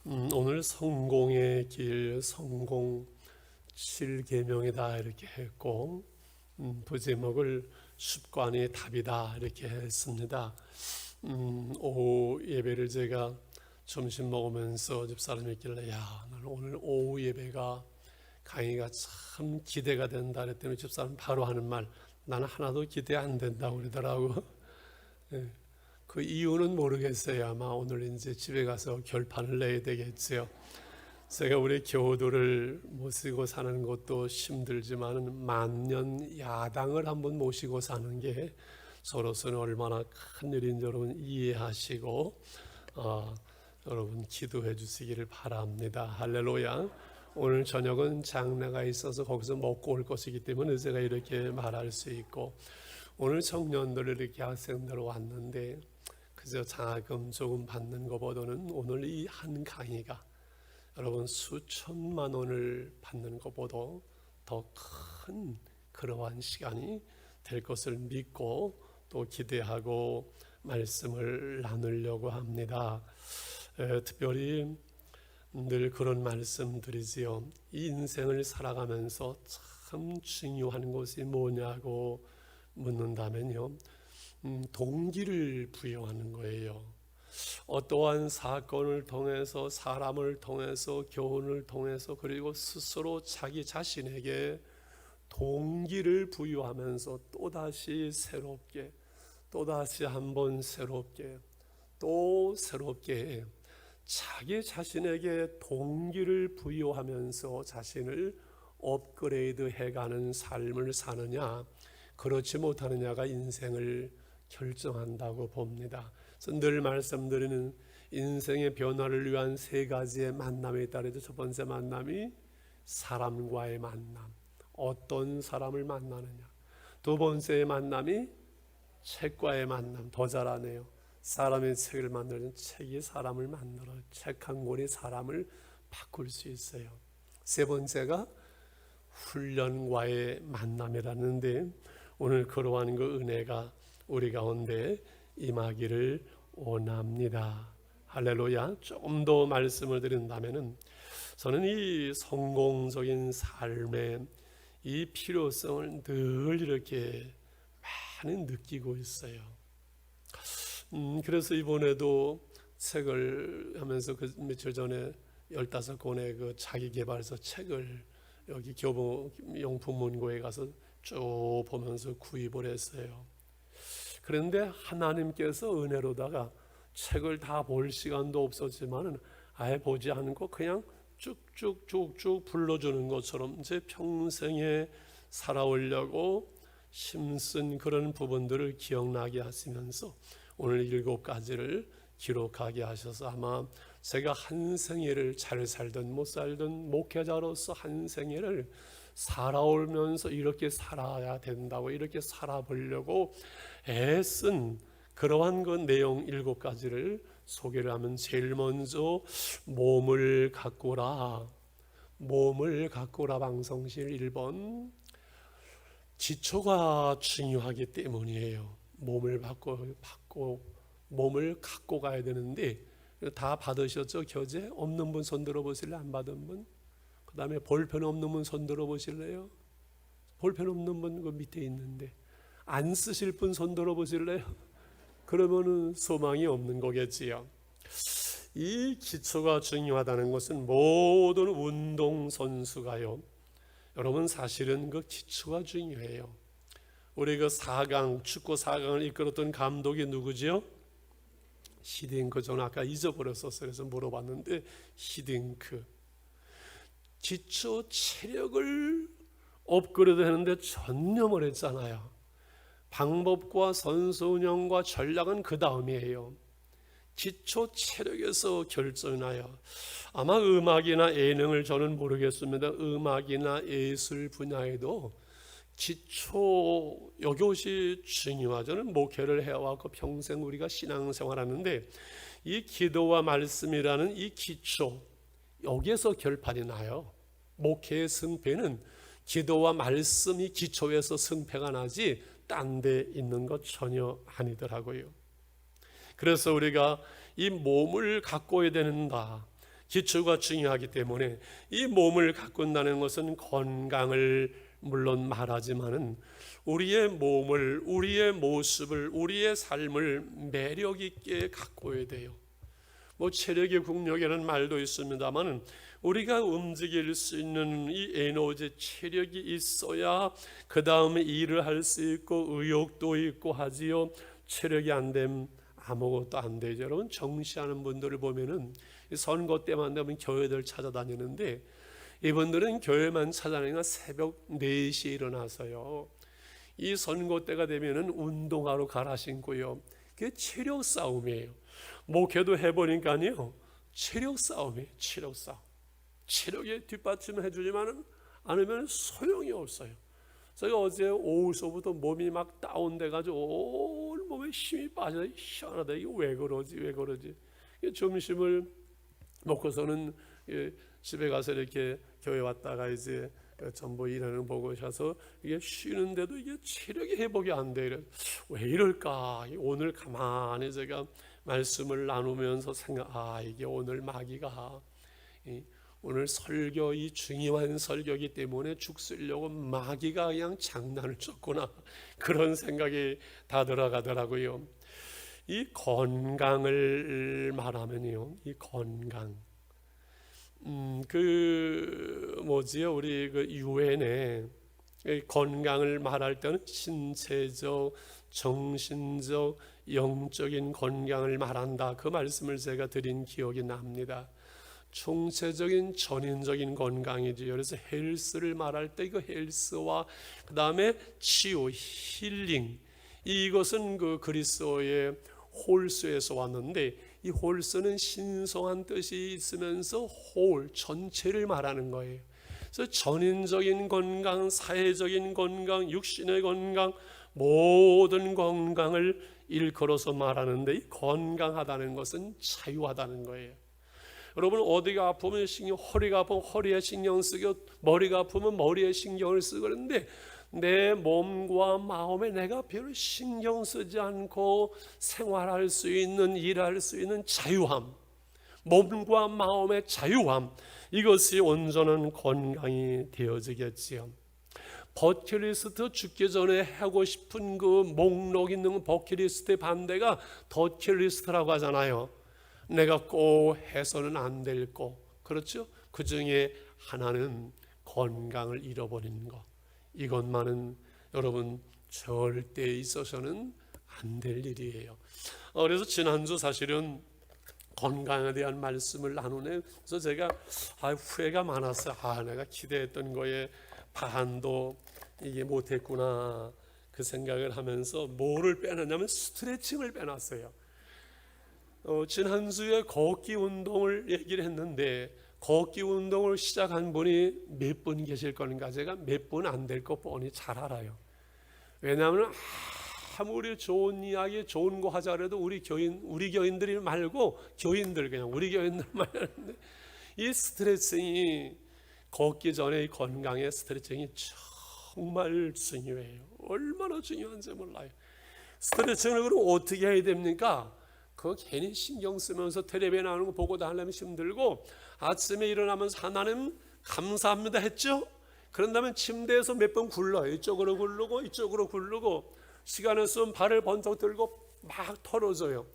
오늘 성공의 길, 성공 7계명이다 이렇게 했고, 부제목을 습관이 답이다 이렇게 했습니다. 오후 예배를 제가 점심 먹으면서 집사람이 있길래, 나는 오늘 오후 예배가 강의가 참 기대가 된다 그랬더니 집사람 바로 하는 말, 나는 하나도 기대 안 된다고 그러더라고. 예. 그 이유는 모르겠어요. 아마 오늘 이제 집에 가서 결판을 내야 되겠죠. 제가 우리 교우들을 모시고 사는 것도 힘들지만 만년 야당을 한번 모시고 사는 게 저로서는 얼마나 큰 일인지 여러분 이해하시고 여러분 기도해 주시기를 바랍니다. 할렐루야. 오늘 저녁은 장례가 있어서 거기서 먹고 올 것이기 때문에 제가 이렇게 말할 수 있고, 오늘 청년들 이렇게 학생들 왔는데 그저 자금 조금 받는 것보다는 오늘 이 한 강의가 여러분 수천만 원을 받는 것보다 더 큰 그러한 시간이 될 것을 믿고 또 기대하고 말씀을 나누려고 합니다. 특별히 늘 그런 말씀 드리지요. 이 인생을 살아가면서 참 중요한 것이 뭐냐고 묻는다면요, 동기를 부여하는 거예요. 어떠한 사건을 통해서, 사람을 통해서, 교훈을 통해서, 그리고 스스로 자기 자신에게 동기를 부여하면서 또다시 새롭게, 또다시 한번 새롭게, 또 새롭게 자기 자신에게 동기를 부여하면서 자신을 업그레이드 해가는 삶을 사느냐, 그렇지 못하느냐가 인생을 결정한다고 봅니다. 그래서 늘 말씀드리는 인생의 변화를 위한 세 가지의 만남에 있다 그래도 첫 번째 만남이 사람과의 만남, 어떤 사람을 만나느냐. 두 번째의 만남이 책과의 만남, 더 잘하네요. 사람의 책을 만들는 책이 사람을 만들어요. 책 한 권이 사람을 바꿀 수 있어요. 세 번째가 훈련과의 만남이라는데, 오늘 그러한 그 은혜가 우리 가운데 임하기를 원합니다. 할렐루야. 조금 더 말씀을 드린다면은, 저는 이 성공적인 삶의 이 필요성을 늘 이렇게 많이 느끼고 있어요. 그래서 이번에도 책을 하면서 그 며칠 전에 15권의 그 자기개발서 책을 여기 교보용품문고에 가서 쭉 보면서 구입을 했어요. 그런데 하나님께서 은혜로다가 책을 다 볼 시간도 없었지만 아예 보지 않고 그냥 쭉쭉 불러주는 것처럼 제 평생에 살아오려고 힘쓴 그런 부분들을 기억나게 하시면서 오늘 7가지를 기록하게 하셔서, 아마 제가 한 생애를 잘 살든 못 살든 목회자로서 한 생애를 살아오면서 이렇게 살아야 된다고, 이렇게 살아보려고 애쓴 그러한 그 내용 7가지를 소개를 하면, 제일 먼저 몸을 가꾸라, 몸을 가꾸라 방송실 1번. 기초가 중요하기 때문이에요. 몸을 몸을 갖고 가야 되는데, 다 받으셨죠? 교재? 없는 분 손 들어보실래? 안 받은 분? 그 다음에 볼펜 없는 분 손 들어보실래요? 볼펜 없는 분 그 밑에 있는데, 안 쓰실 분 손 들어보실래요? 그러면은 소망이 없는 거겠지요. 이 기초가 중요하다는 것은 모든 운동선수가요, 여러분 사실은 그 기초가 중요해요. 우리 그 4강, 축구 4강을 이끌었던 감독이 누구죠? 히딩크. 저는 아까 잊어버렸었어요. 그래서 물어봤는데 히딩크. 기초 체력을 업그레이드 하는데 전념을 했잖아요. 방법과 선수 운영과 전략은 그 다음이에요. 기초 체력에서 결정나요. 아마 음악이나 예능을 저는 모르겠습니다. 음악이나 예술 분야에도 기초 이것이 중요하죠. 저는 목회를 해왔고 평생 우리가 신앙생활하는데 이 기도와 말씀이라는 이 기초, 여기에서 결판이 나요. 목회의 승패는 기도와 말씀이 기초에서 승패가 나지 딴 데 있는 것 전혀 아니더라고요. 그래서 우리가 이 몸을 가꿔야 된다. 기초가 중요하기 때문에 이 몸을 가꾼다는 것은 건강을 물론 말하지만은 우리의 몸을, 우리의 모습을, 우리의 삶을 매력 있게 가꿔야 돼요. 뭐 체력이 국력이라는 말도 있습니다만은 우리가 움직일 수 있는 이 에너지, 체력이 있어야 그 다음에 일을 할 수 있고 의욕도 있고 하지요. 체력이 안 되면 아무것도 안 되죠. 여러분, 정시하는 분들을 보면은 선거 때만 되면 교회들 찾아다니는데 이분들은 교회만 찾아다니면 새벽 4시에 일어나서요. 이 선거 때가 되면은 운동하러 가라 신고요. 그게 체력 싸움이에요. 목회도 해보니까요, 체력 싸움이에요. 체력 싸움. 체력에 뒷받침해 주지만은 않으면 소용이 없어요. 제가 어제 오후서부터 몸이 막 다운돼가지고 온 몸에 힘이 빠져 희한하다. 이게 왜 그러지? 점심을 먹고서는 집에 가서 이렇게 교회 왔다가 이제 전부 일하는 보고 오셔서 이게 쉬는데도 이게 체력이 회복이 안 돼. 왜 이럴까? 오늘 가만히 제가 말씀을 나누면서 이게 오늘 마귀가 오늘 설교, 이 중요한 설교이기 때문에 죽 쓰려고 마귀가 그냥 장난을 쳤구나, 그런 생각이 다 들어가더라고요. 이 건강을 말하면요, 이 건강, 우리 그 유엔에 건강을 말할 때는 신체적, 정신적, 영적인 건강을 말한다, 그 말씀을 제가 드린 기억이 납니다. 총체적인 전인적인 건강이죠. 그래서 헬스를 말할 때 그 헬스와 그 다음에 치유, 힐링, 이것은 그 그리스어의 홀스에서 왔는데 이 홀스는 신성한 뜻이 있으면서 홀, 전체를 말하는 거예요. 그래서 전인적인 건강, 사회적인 건강, 육신의 건강, 모든 건강을 일컬어서 말하는데 이 건강하다는 것은 자유하다는 거예요. 여러분, 어디가 아프면 허리가 아프면 허리에 신경 쓰고 머리가 아프면 머리에 신경을 쓰고 그러는데 내 몸과 마음에 내가 별로 신경 쓰지 않고 생활할 수 있는, 일할 수 있는 자유함, 몸과 마음의 자유함, 이것이 온전한 건강이 되어지겠지요. 버킷리스트, 죽기 전에 하고 싶은 그 목록 있는 버킷리스트의 반대가 더킷리스트라고 하잖아요. 내가 꼭 해서는 안 될 거, 그렇죠? 그 중에 하나는 건강을 잃어버리는 것. 이것만은 여러분 절대 있어서는 안 될 일이에요. 그래서 지난주 사실은 건강에 대한 말씀을 나누네. 그래서 제가 후회가 많았어요. 내가 기대했던 거에 반도 이게 못했구나, 그 생각을 하면서 뭐를 빼놨냐면 스트레칭을 빼놨어요. 지난주에 걷기 운동을 얘기를 했는데 걷기 운동을 시작한 분이 몇 분 계실 거니까 제가 몇 분 안 될 거 뻔히 잘 알아요. 왜냐하면 아무리 좋은 이야기, 좋은 거 하자 그래도 우리 교인들이 말고 그냥 우리 교인들 말하는데 이 스트레칭이 걷기 전에 이 건강의 스트레칭이 정말 중요해요. 얼마나 중요한지 몰라요. 스트레칭을 그럼 어떻게 해야 됩니까? 그거 괜히 신경 쓰면서 텔레비에 나오는 거 보고 다 하려면 힘들고, 아침에 일어나면서 하나님 감사합니다 했죠? 그런 다음에 침대에서 몇 번 굴러요. 이쪽으로 굴르고 이쪽으로 굴르고, 시간 없으면 발을 번쩍 들고 막 털어줘요.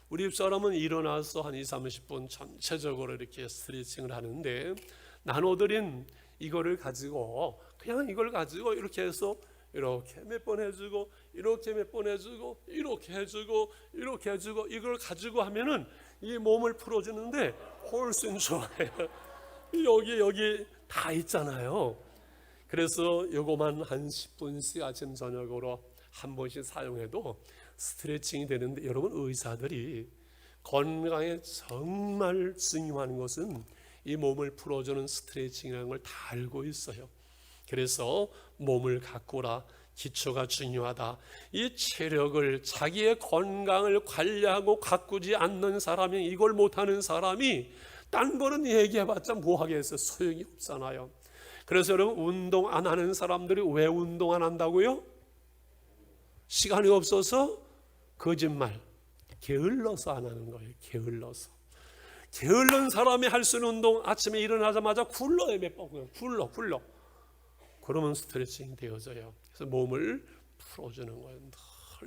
우리 집사람은 일어나서 한 20-30분 전체적으로 이렇게 스트레칭을 하는데, 나눠드린 이거를 가지고 그냥 이걸 가지고 이렇게 해서 이렇게 몇 번 해주고, 이렇게 몇 번 해주고, 이렇게 해주고, 이렇게 해주고, 이걸 가지고 하면은 이 몸을 풀어주는데 훨씬 좋아요. 여기 다 있잖아요. 그래서 이거만 한 10분씩 아침 저녁으로 한 번씩 사용해도 스트레칭이 되는데, 여러분, 의사들이 건강에 정말 중요한 것은 이 몸을 풀어주는 스트레칭이라는 걸 다 알고 있어요. 그래서 몸을 가꾸라, 기초가 중요하다. 이 체력을, 자기의 건강을 관리하고 가꾸지 않는 사람이, 이걸 못하는 사람이 딴 거는 얘기해봤자 뭐 하겠어요? 소용이 없잖아요. 그래서 여러분, 운동 안 하는 사람들이 왜 운동 안 한다고요? 시간이 없어서? 거짓말. 게을러서 안 하는 거예요. 게을른 사람이 할 수 있는 운동, 아침에 일어나자마자 굴러요. 몇 번 굴러. 그러면 스트레칭이 되어져요. 그래서 몸을 풀어주는 거예요. 늘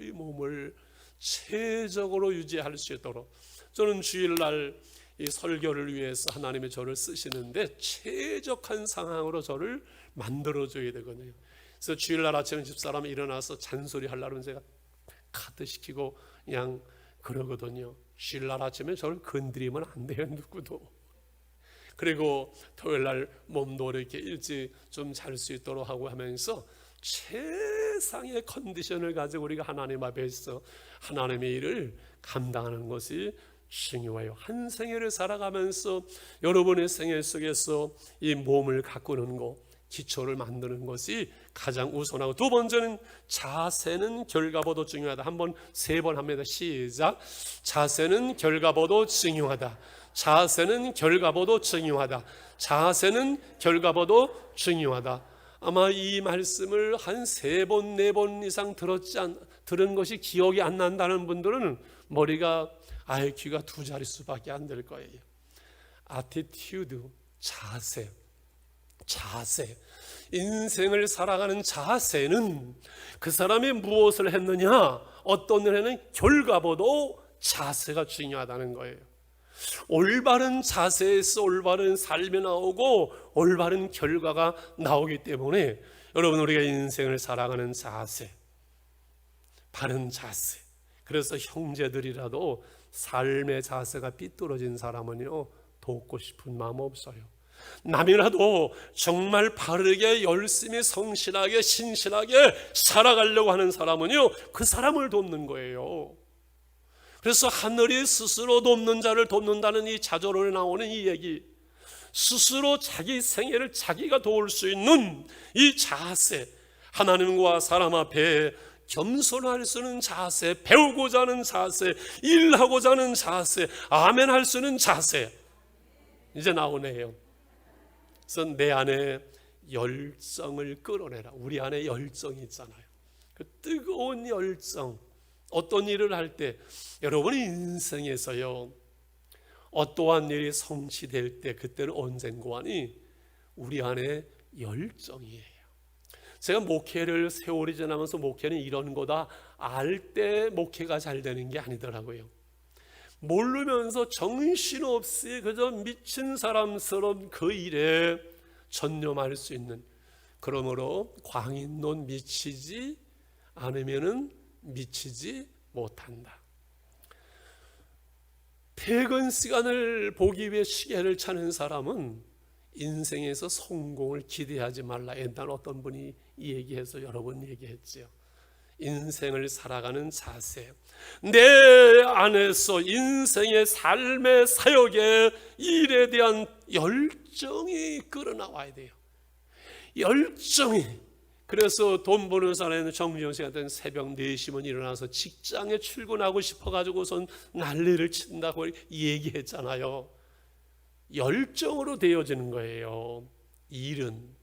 이 몸을 체적으로 유지할 수 있도록. 저는 주일날 이 설교를 위해서 하나님이 저를 쓰시는데 최적한 상황으로 저를 만들어줘야 되거든요. 그래서 주일날 아침에 집사람이 일어나서 잔소리 하려면 제가 카드 시키고 그냥 그러거든요. 주일날 아침에 저를 건드리면 안 돼요, 누구도. 그리고 토요일날 몸도 이렇게 일찍 좀 잘 수 있도록 하고 하면서 최상의 컨디션을 가지고 우리가 하나님 앞에서 하나님의 일을 감당하는 것이 중요해요. 한 생애를 살아가면서 여러분의 생애 속에서 이 몸을 가꾸는 것, 기초를 만드는 것이 가장 우선하고, 두 번째는 자세는 결과보다 중요하다. 한번 3번 합니다. 시작. 자세는 결과보다 중요하다. 자세는 결과보다 중요하다. 자세는 결과보다 중요하다. 아마 이 말씀을 한 3번, 4번 이상 들은 것이 기억이 안 난다는 분들은 머리가 IQ가 2자릿수밖에 안 될 거예요. attitude, 자세. 인생을 살아가는 자세는 그 사람이 무엇을 했느냐, 어떤 일을 했느냐, 결과보다 자세가 중요하다는 거예요. 올바른 자세에서 올바른 삶이 나오고 올바른 결과가 나오기 때문에 여러분, 우리가 인생을 살아가는 자세, 바른 자세. 그래서 형제들이라도 삶의 자세가 삐뚤어진 사람은요, 돕고 싶은 마음 없어요. 남이라도 정말 바르게 열심히 성실하게 신실하게 살아가려고 하는 사람은요, 그 사람을 돕는 거예요. 그래서 하늘이 스스로 돕는 자를 돕는다는 이 자조로 나오는 이 얘기, 스스로 자기 생애를 자기가 도울 수 있는 이 자세, 하나님과 사람 앞에 겸손할 수 있는 자세, 배우고자 하는 자세, 일하고자 하는 자세, 아멘 할 수 있는 자세, 이제 나오네요. 그래서 내 안에 열정을 끌어내라. 우리 안에 열정이 있잖아요. 그 뜨거운 열정. 어떤 일을 할 때, 여러분의 인생에서요, 어떠한 일이 성취될 때 그때는 언젠가니 우리 안에 열정이에요. 제가 목회를 세월이 지나면서 목회는 이런 거다 알 때 목회가 잘 되는 게 아니더라고요. 모르면서 정신없이 그저 미친 사람처럼 그 일에 전념할 수 있는, 그러므로 광인론 미치지 않으면은 미치지 못한다. 퇴근 시간을 보기 위해 시계를 차는 사람은 인생에서 성공을 기대하지 말라. 옛날 어떤 분이 이 얘기해서 여러 번 얘기했죠. 인생을 살아가는 자세, 내 안에서 인생의 삶의 사역의 일에 대한 열정이 끌어나와야 돼요. 열정이. 그래서 돈 버는 사람은 정주영 씨 같은 새벽 4시면 일어나서 직장에 출근하고 싶어가지고선 난리를 친다고 얘기했잖아요. 열정으로 되어지는 거예요. 일은,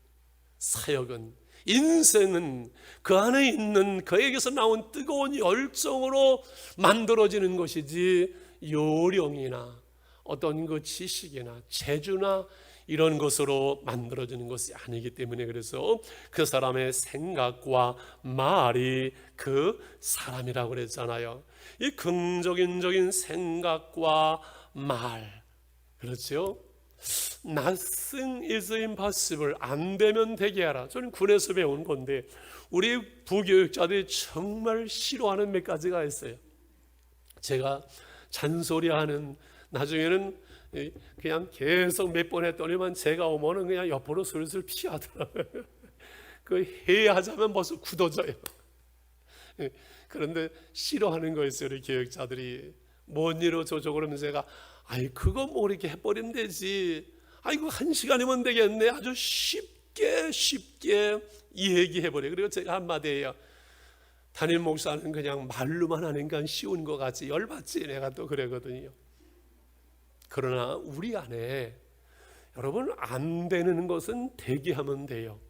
사역은, 인생은 그 안에 있는 그에게서 나온 뜨거운 열정으로 만들어지는 것이지 요령이나 어떤 그 지식이나 재주나 이런 것으로 만들어지는 것이 아니기 때문에, 그래서 그 사람의 생각과 말이 그 사람이라고 그랬잖아요. 이 긍정적인 생각과 말, 그렇죠? Nothing is impossible. 안 되면 되게 하라. 저는 군에서 배운 건데 우리 부교육자들이 정말 싫어하는 몇 가지가 있어요. 제가 잔소리하는, 나중에는 그냥 계속 몇 번 했더니만 제가 오면은 그냥 옆으로 슬슬 피하더라고요. 그 해하자면 벌써 굳어져요. 그런데 싫어하는 거 있어요. 우리 교육자들이 뭔 일로 저저 그러면 제가 아이 그거 뭐 이렇게 해버리면 되지, 아이고 1시간이면 되겠네, 아주 쉽게 얘기해버려요. 그리고 제가 한마디 해요. 담임 목사는 그냥 말로만 하니까 쉬운 것 같지, 열받지, 내가 또 그러거든요. 그러나 우리 안에 여러분, 안 되는 것은 되게 하면 돼요.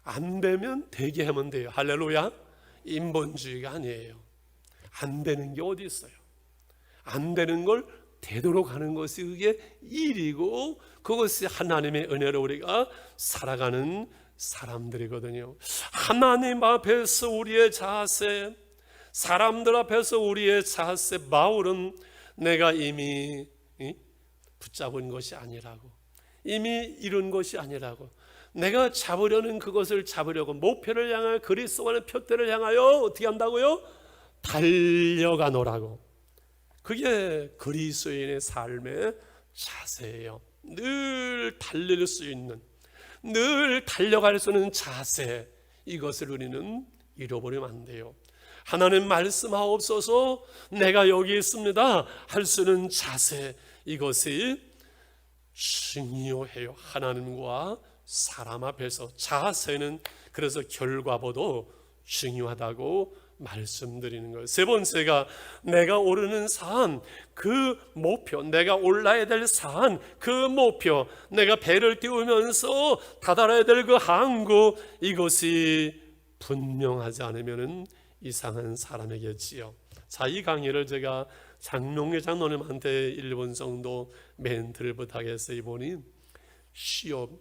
안 되면 되게 하면 돼요. 할렐루야. 인본주의가 아니에요. 안 되는 게 어디 있어요. 안 되는 걸 되도록 하는 것이 그게 일이고 그것이 하나님의 은혜로 우리가 살아가는 사람들이거든요. 하나님 앞에서 우리의 자세, 사람들 앞에서 우리의 자세, 바울은 내가 이미 붙잡은 것이 아니라고, 이미 이룬 것이 아니라고, 내가 잡으려는 그것을 잡으려고 목표를 향하여, 그리스도와의 표대를 향하여 어떻게 한다고요? 달려가노라고. 그게 그리스도인의 삶의 자세예요. 늘 달릴 수 있는, 늘 달려갈 수 있는 자세, 이것을 우리는 잃어버리면 안 돼요. 하나님 말씀하옵소서, 내가 여기 있습니다 할 수 있는 자세, 이것이 중요해요. 하나님과 사람 앞에서 자세는 그래서 결과보다 중요하다고 말씀드리는 거예요. 세 번째가 내가 오르는 산, 그 목표, 내가 올라야 될 산, 그 목표, 내가 배를 띄우면서 다다라야 될 그 항구, 이것이 분명하지 않으면 이상한 사람이겠지요. 자, 이 강의를 제가 장명래 장로님한테 1분 정도 멘트를 부탁해서 이분이 시험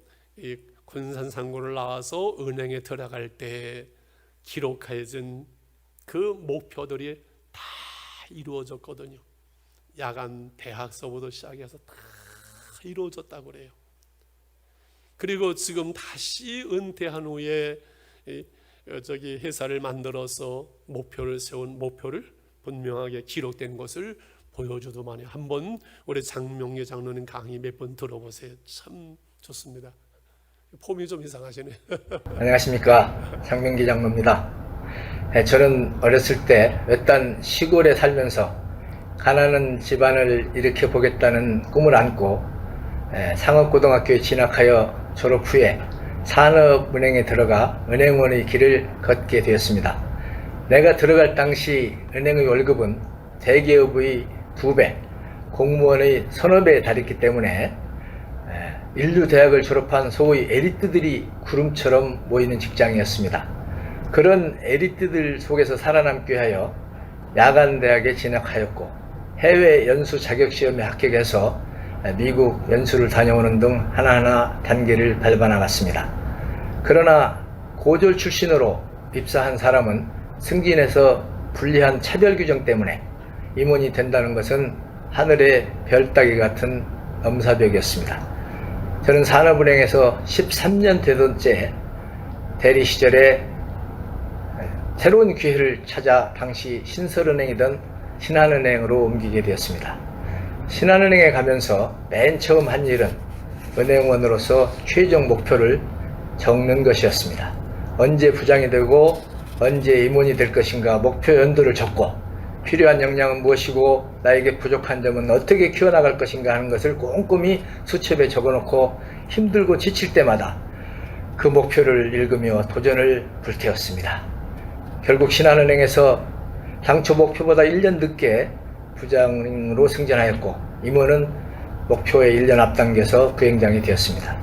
군산상고를 나와서 은행에 들어갈 때 기록해진 그 목표들이 다 이루어졌거든요. 야간 대학서부터 시작해서 다 이루어졌다고 그래요. 그리고 지금 다시 은퇴한 후에 회사를 만들어서 목표를 세운 목표를 분명하게 기록된 것을 보여주더만요. 한번 우리 장명래 장로님 강의 몇 번 들어보세요. 참 좋습니다. 폼이 좀 이상하시네. 안녕하십니까, 장명기 장로입니다. 저는 어렸을 때 외딴 시골에 살면서 가난한 집안을 일으켜 보겠다는 꿈을 안고 상업고등학교에 진학하여 졸업 후에 산업은행에 들어가 은행원의 길을 걷게 되었습니다. 내가 들어갈 당시 은행의 월급은 대기업의 2배, 공무원의 서너 배에 달했기 때문에 인류 대학을 졸업한 소위 엘리트들이 구름처럼 모이는 직장이었습니다. 그런 엘리트들 속에서 살아남기 위하여 야간 대학에 진학하였고 해외 연수 자격시험에 합격해서 미국 연수를 다녀오는 등 하나하나 단계를 밟아나갔습니다. 그러나 고졸 출신으로 입사한 사람은 승진해서 불리한 차별 규정 때문에 임원이 된다는 것은 하늘의 별 따기 같은 엄사벽이었습니다. 저는 산업은행에서 13년 되던 째 대리 시절에 새로운 기회를 찾아 당시 신설은행이던 신한은행으로 옮기게 되었습니다. 신한은행에 가면서 맨 처음 한 일은 은행원으로서 최종 목표를 적는 것이었습니다. 언제 부장이 되고 언제 임원이 될 것인가 목표 연도를 적고 필요한 역량은 무엇이고 나에게 부족한 점은 어떻게 키워나갈 것인가 하는 것을 꼼꼼히 수첩에 적어놓고 힘들고 지칠 때마다 그 목표를 읽으며 도전을 불태웠습니다. 결국 신한은행에서 당초 목표보다 1년 늦게 부장으로 승진하였고 임원은 목표에 1년 앞당겨서 부행장이 되었습니다.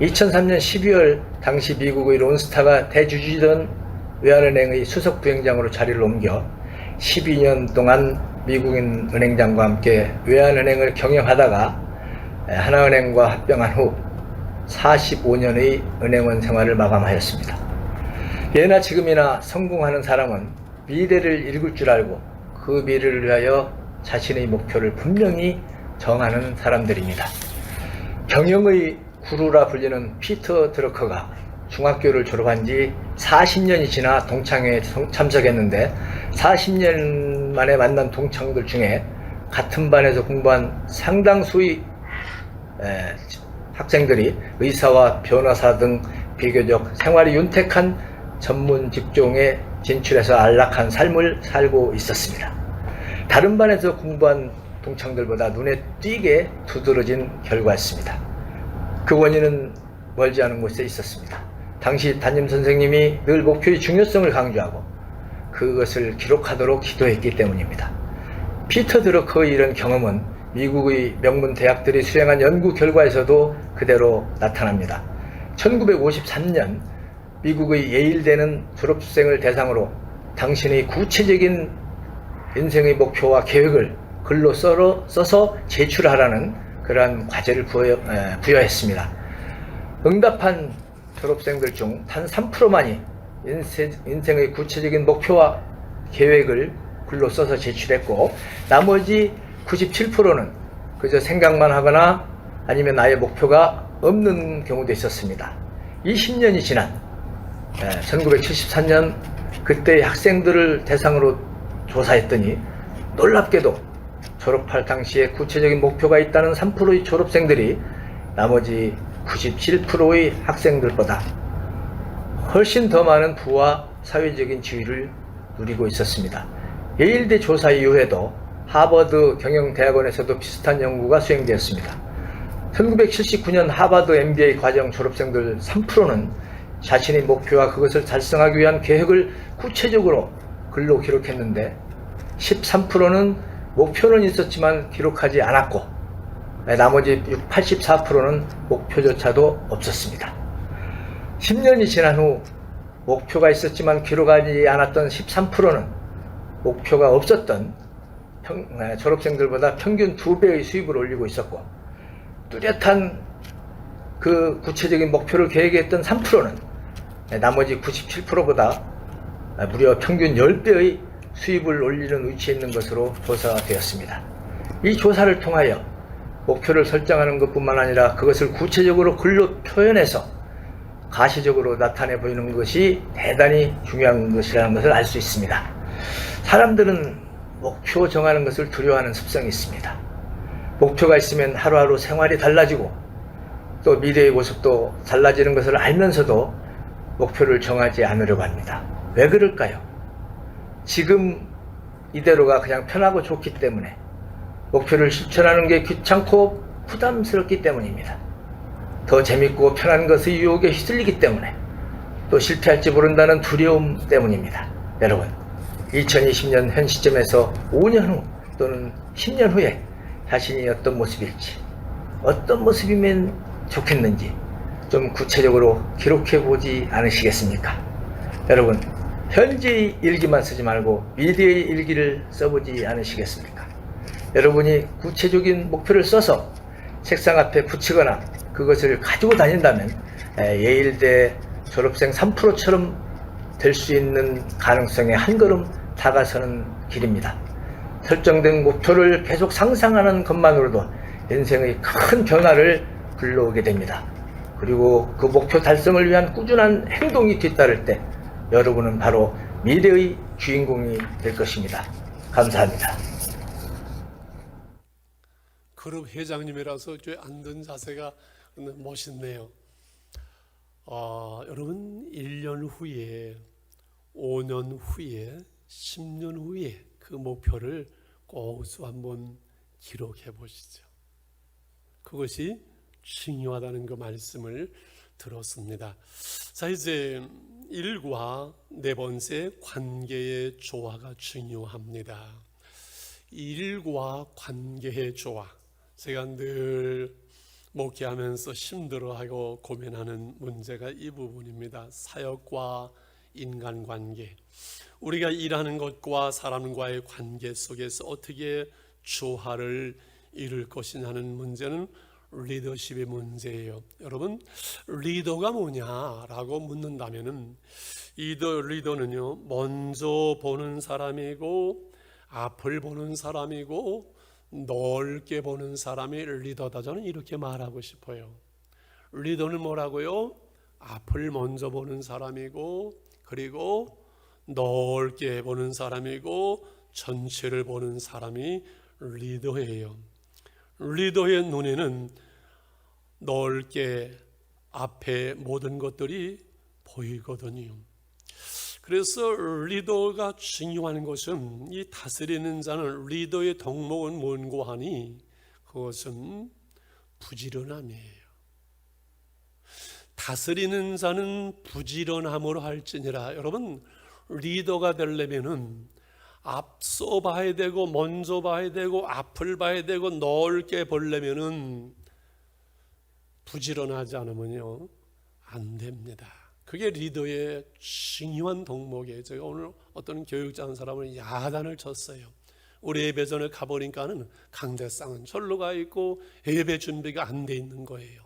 2003년 12월 당시 미국의 론스타가 대주주이던 외환은행의 수석 부행장으로 자리를 옮겨 12년 동안 미국인 은행장과 함께 외환은행을 경영하다가 하나은행과 합병한 후 45년의 은행원 생활을 마감하였습니다. 예나 지금이나 성공하는 사람은 미래를 읽을 줄 알고 그 미래를 위하여 자신의 목표를 분명히 정하는 사람들입니다. 경영의 구루라 불리는 피터 드러커가 중학교를 졸업한 지 40년이 지나 동창회에 참석했는데 40년 만에 만난 동창들 중에 같은 반에서 공부한 상당수의 학생들이 의사와 변호사 등 비교적 생활이 윤택한 전문 직종에 진출해서 안락한 삶을 살고 있었습니다. 다른 반에서 공부한 동창들보다 눈에 띄게 두드러진 결과였습니다. 그 원인은 멀지 않은 곳에 있었습니다. 당시 담임 선생님이 늘 목표의 중요성을 강조하고 그것을 기록하도록 기도했기 때문입니다. 피터 드러커의 이런 경험은 미국의 명문 대학들이 수행한 연구 결과에서도 그대로 나타납니다. 1953년 미국의 예일대는 졸업생을 대상으로 당신의 구체적인 인생의 목표와 계획을 글로 써서 제출하라는 그러한 과제를 부여했습니다. 응답한 졸업생들 중 단 3%만이 인생의 구체적인 목표와 계획을 글로 써서 제출했고, 나머지 97%는 그저 생각만 하거나 아니면 아예 목표가 없는 경우도 있었습니다. 이 10년이 지난 1973년 그때의 학생들을 대상으로 조사했더니 놀랍게도 졸업할 당시에 구체적인 목표가 있다는 3%의 졸업생들이 나머지 97%의 학생들보다 훨씬 더 많은 부와 사회적인 지위를 누리고 있었습니다. 예일대 조사 이후에도 하버드 경영대학원에서도 비슷한 연구가 수행되었습니다. 1979년 하버드 MBA 과정 졸업생들 3%는 자신의 목표와 그것을 달성하기 위한 계획을 구체적으로 글로 기록했는데, 13%는 목표는 있었지만 기록하지 않았고, 나머지 84%는 목표조차도 없었습니다. 10년이 지난 후 목표가 있었지만 기록하지 않았던 13%는 목표가 없었던 졸업생들보다 평균 2배의 수입을 올리고 있었고, 뚜렷한 그 구체적인 목표를 계획했던 3%는 나머지 97%보다 무려 평균 10배의 수입을 올리는 위치에 있는 것으로 조사가 되었습니다. 이 조사를 통하여 목표를 설정하는 것뿐만 아니라 그것을 구체적으로 글로 표현해서 가시적으로 나타내 보이는 것이 대단히 중요한 것이라는 것을 알 수 있습니다. 사람들은 목표 정하는 것을 두려워하는 습성이 있습니다. 목표가 있으면 하루하루 생활이 달라지고 또 미래의 모습도 달라지는 것을 알면서도 목표를 정하지 않으려고 합니다. 왜 그럴까요? 지금 이대로가 그냥 편하고 좋기 때문에, 목표를 실천하는 게 귀찮고 부담스럽기 때문입니다. 더 재밌고 편한 것의 유혹에 휩쓸리기 때문에, 또 실패할지 모른다는 두려움 때문입니다. 여러분, 2020년 현 시점에서 5년 후 또는 10년 후에 자신이 어떤 모습일지, 어떤 모습이면 좋겠는지 좀 구체적으로 기록해 보지 않으시겠습니까? 여러분, 현재의 일기만 쓰지 말고 미래의 일기를 써보지 않으시겠습니까? 여러분이 구체적인 목표를 써서 책상 앞에 붙이거나 그것을 가지고 다닌다면 예일대 졸업생 3%처럼 될 수 있는 가능성에 한 걸음 다가서는 길입니다. 설정된 목표를 계속 상상하는 것만으로도 인생의 큰 변화를 불러오게 됩니다. 그리고 그 목표 달성을 위한 꾸준한 행동이 뒤따를 때 여러분은 바로 미래의 주인공이 될 것입니다. 감사합니다. 그룹 회장님이라서 꽤 앉은 자세가 멋있네요. 여러분 1년 후에, 5년 후에, 10년 후에 그 목표를 꼭 한번 기록해 보시죠. 그것이 중요하다는 그 말씀을 들었습니다. 자, 이제 일과 네 번째, 관계의 조화가 중요합니다. 일과 관계의 조화, 제가 늘 목회하면서 힘들어하고 고민하는 문제가 이 부분입니다. 사역과 인간관계, 우리가 일하는 것과 사람과의 관계 속에서 어떻게 조화를 이룰 것이냐는 문제는 리더십의 문제예요. 여러분, 리더가 뭐냐라고 묻는다면은, 리더는요, 먼저 보는 사람이고 앞을 보는 사람이고 넓게 보는 사람이 리더다. 저는 이렇게 말하고 싶어요. 리더는 뭐라고요? 앞을 먼저 보는 사람이고, 그리고 넓게 보는 사람이고, 전체를 보는 사람이 리더예요. 리더의 눈에는 넓게 앞에 모든 것들이 보이거든요. 그래서 리더가 중요한 것은, 이 다스리는 자는, 리더의 덕목은 뭔고 하니 그것은 부지런함이에요. 다스리는 자는 부지런함으로 할지니라. 여러분, 리더가 되려면은 앞서 봐야 되고, 먼저 봐야 되고, 앞을 봐야 되고, 넓게 보려면은 부지런하지 않으면요 안 됩니다. 그게 리더의 중요한 덕목이에요. 제가 오늘 어떤 교육자 한 사람을 야단을 쳤어요. 우리 예배전에 가보니까는 강대상은 절로 가 있고 예배 준비가 안 돼 있는 거예요.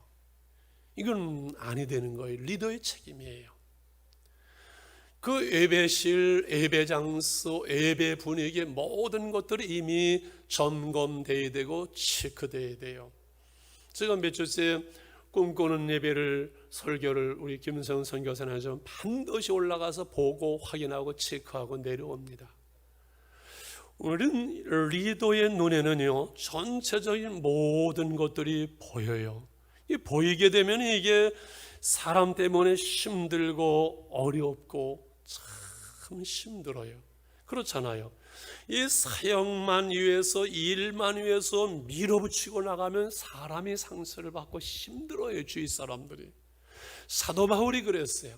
이건 아니 되는 거예요. 리더의 책임이에요. 그 예배실, 예배 장소, 예배 분위기 모든 것들이 이미 점검돼야 되고 체크돼야 돼요. 제가 몇 주째 꿈꾸는 예배를 설교를 우리 김성 선교사님 하시면 반드시 올라가서 보고 확인하고 체크하고 내려옵니다. 우리는 리더의 눈에는요 전체적인 모든 것들이 보여요. 이 보이게 되면 이게 사람 때문에 힘들고 어렵고 참 힘들어요. 그렇잖아요. 이 사역만 위해서 일만 위해서 밀어붙이고 나가면 사람이 상처를 받고 힘들어요. 주위 사람들이. 사도 바울이 그랬어요.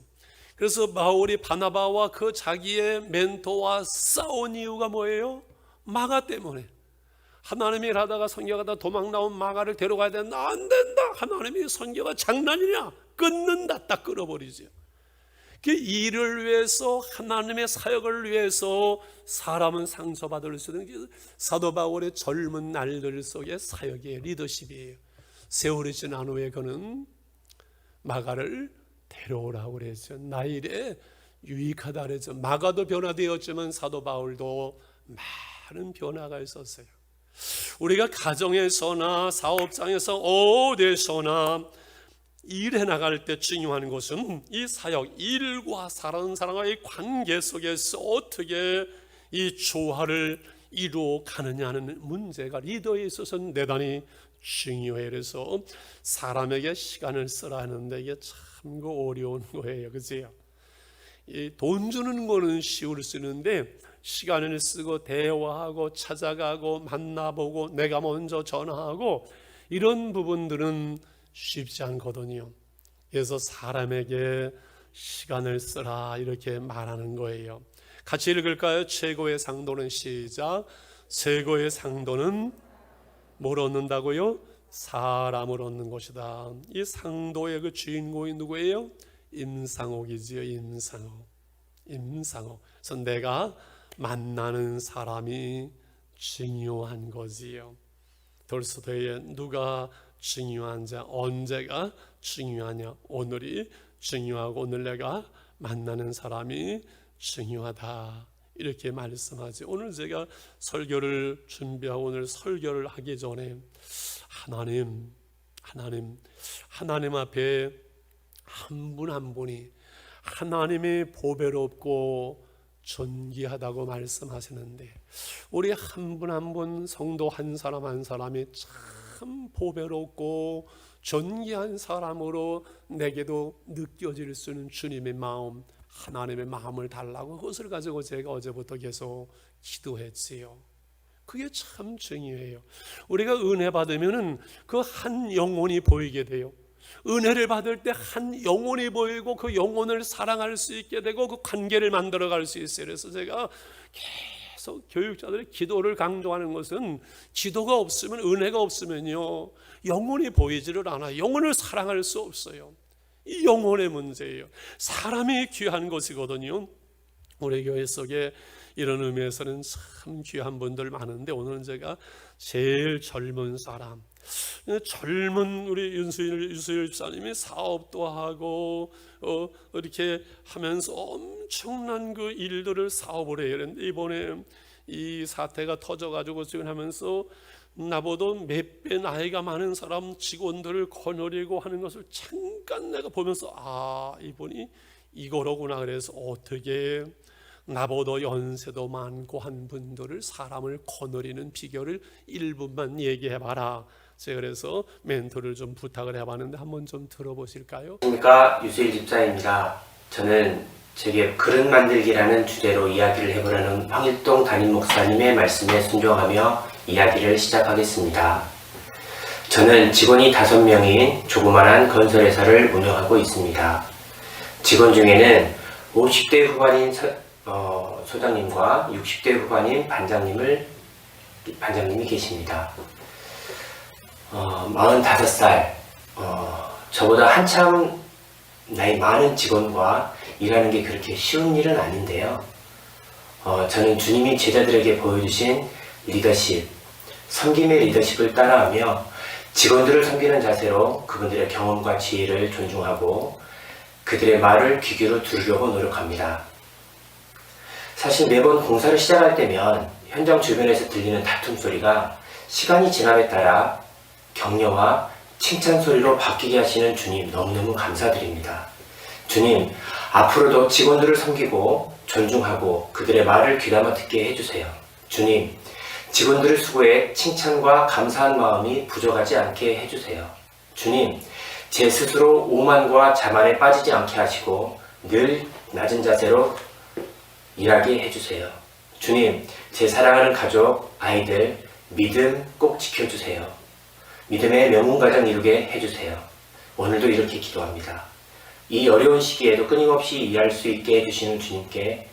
그래서 바울이 바나바와 그 자기의 멘토와 싸운 이유가 뭐예요? 마가 때문에. 하나님이 일하다가 선교가다 도망 나온 마가를 데려가야 되는데 안 된다. 하나님이 선교가 장난이냐? 끊는다. 딱 끊어버리죠. 그 일을 위해서 하나님의 사역을 위해서 사람은 상처받을 수 있는 사도 바울의 젊은 날들 속의 사역의 리더십이에요. 세월이 지난 후에 그는 마가를 데려오라고 그랬죠. 나일에 유익하다 그랬죠. 마가도 변화되었지만 사도 바울도 많은 변화가 있었어요. 우리가 가정에서나 사업장에서 어디서나 일해 나갈 때 중요한 것은 이 사역, 일과 다른 사람과의 관계 속에서 어떻게 이 조화를 이루어 가느냐는 문제가 리더에 있어서는 대단히 중요해요. 그래서 사람에게 시간을 쓰라 하는데 이게 참 어려운 거예요. 그죠? 돈 주는 거는 쉬울 수 있는데 시간을 쓰고 대화하고 찾아가고 만나보고 내가 먼저 전화하고 이런 부분들은 쉽지 않거든요. 그래서 사람에게 시간을 쓰라 이렇게 말하는 거예요. 같이 읽을까요? 최고의 상도는 시작. 최고의 상도는 뭘 얻는다고요? 사람을 얻는 것이다. 이 상도의 그 주인공이 누구예요? 임상옥이지요. 임상옥. 그래서 내가 만나는 사람이 중요한 거지요. 돌스토이의 누가 중요한지 언제가 중요하냐. 오늘이 중요하고 오늘 내가 만나는 사람이 중요하다 이렇게 말씀하지. 오늘 제가 설교를 준비하고 오늘 설교를 하기 전에 하나님 앞에 한 분 한 분이 하나님의 보배롭고 존귀하다고 말씀하시는데 우리 한 분 한 분 성도 한 사람 한 사람이 참 보배롭고 존귀한 사람으로 내게도 느껴질 수 있는 주님의 마음, 하나님의 마음을 달라고 그것을 가지고 제가 어제부터 계속 기도했지요. 그게 참 중요해요. 우리가 은혜 받으면은 그 한 영혼이 보이게 돼요. 은혜를 받을 때 한 영혼이 보이고 그 영혼을 사랑할 수 있게 되고 그 관계를 만들어 갈 수 있어요. 그래서 제가 계속 교육자들의 기도를 강조하는 것은 기도가 없으면 은혜가 없으면요 영혼이 보이지를 않아요. 영혼을 사랑할 수 없어요. 이 영혼의 문제예요. 사람이 귀한 것이거든요. 우리 교회 속에 이런 의미에서는 참 귀한 분들 많은데 오늘은 제가 제일 젊은 사람, 젊은 우리 윤수일 집사님이 사업도 하고 이렇게 하면서 엄청난 그 일들을 사업을 해야 되는데 이번에 이 사태가 터져가지고 지금 하면서 나보다 몇 배 나이가 많은 사람 직원들을 거느리고 하는 것을 잠깐 내가 보면서 이분이 이거로구나. 그래서 어떻게 나보다 연세도 많고 한 분들을 사람을 거느리는 비결을 1분만 얘기해봐라. 제가 그래서 멘토를 좀 부탁을 해봤는데 한번 좀 들어보실까요? 안녕하십니까, 유수일 집사입니다. 저는 제게 그릇 만들기라는 주제로 이야기를 해보려는 황일동 담임 목사님의 말씀에 순종하며 이야기를 시작하겠습니다. 저는 직원이 5명인 조그만한 건설회사를 운영하고 있습니다. 직원 중에는 50대 후반인 소장님과 60대 후반인 반장님이 계십니다. 45살, 저보다 한참 나이 많은 직원과 일하는 게 그렇게 쉬운 일은 아닌데요. 저는 주님이 제자들에게 보여주신 리더십, 섬김의 리더십을 따라하며 직원들을 섬기는 자세로 그분들의 경험과 지혜를 존중하고 그들의 말을 귀 기울여 들으려고 노력합니다. 사실 매번 공사를 시작할 때면 현장 주변에서 들리는 다툼 소리가 시간이 지남에 따라 격려와 칭찬 소리로 바뀌게 하시는 주님 너무너무 감사드립니다. 주님, 앞으로도 직원들을 섬기고 존중하고 그들의 말을 귀담아 듣게 해주세요. 주님, 직원들의 수고에 칭찬과 감사한 마음이 부족하지 않게 해주세요. 주님, 제 스스로 오만과 자만에 빠지지 않게 하시고 늘 낮은 자세로 일하게 해주세요. 주님, 제 사랑하는 가족, 아이들, 믿음 꼭 지켜주세요. 믿음의 명문가정 이루게 해주세요. 오늘도 이렇게 기도합니다. 이 어려운 시기에도 끊임없이 일할 수 있게 해주시는 주님께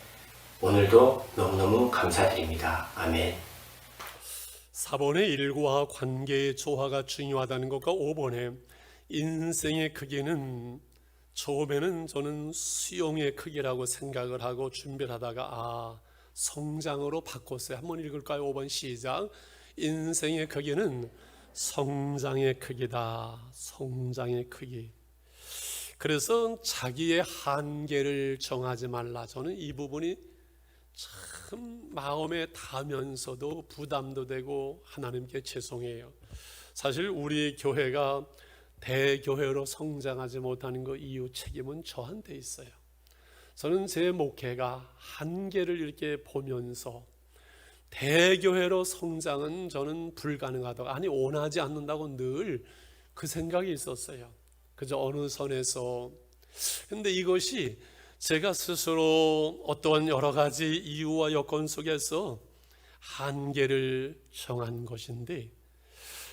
오늘도 너무너무 감사드립니다. 아멘. 4번의 일과 관계의 조화가 중요하다는 것과 5번의 인생의 크기는 처음에는 저는 수용의 크기라고 생각을 하고 준비를 하다가 성장으로 바꿨어요. 한번 읽을까요? 5번 시작. 인생의 크기는 성장의 크기다. 성장의 크기. 그래서 자기의 한계를 정하지 말라. 저는 이 부분이 참 마음에 닿으면서도 부담도 되고 하나님께 죄송해요. 사실 우리 교회가 대교회로 성장하지 못하는 그 이유 책임은 저한테 있어요. 저는 제 목회가 한계를 이렇게 보면서 대교회로 성장은 저는 불가능하다고, 아니 원하지 않는다고 늘 그 생각이 있었어요. 그저 어느 선에서. 근데 이것이 제가 스스로 어떠한 여러 가지 이유와 여건 속에서 한계를 정한 것인데,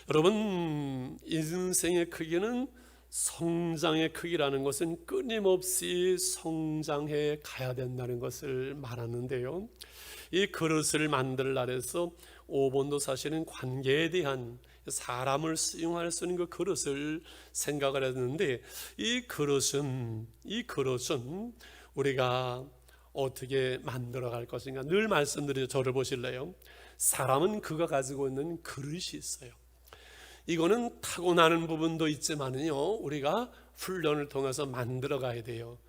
여러분, 인생의 크기는 성장의 크기라는 것은 끊임없이 성장해 가야 된다는 것을 말하는데요. 이 그릇을 만들라 해서 5번도 사실은 관계에 대한, 사람을 수용할 수 있는 그 그릇을 생각을 했는데, 이 그릇은 우리가 어떻게 만들어 갈 것인가. 늘 말씀드리죠. 저를 보실래요? 사람은 그가 가지고 있는 그릇이 있어요. 이거는 타고나는 부분도 있지만은요, 우리가 훈련을 통해서 만들어 가야 돼요.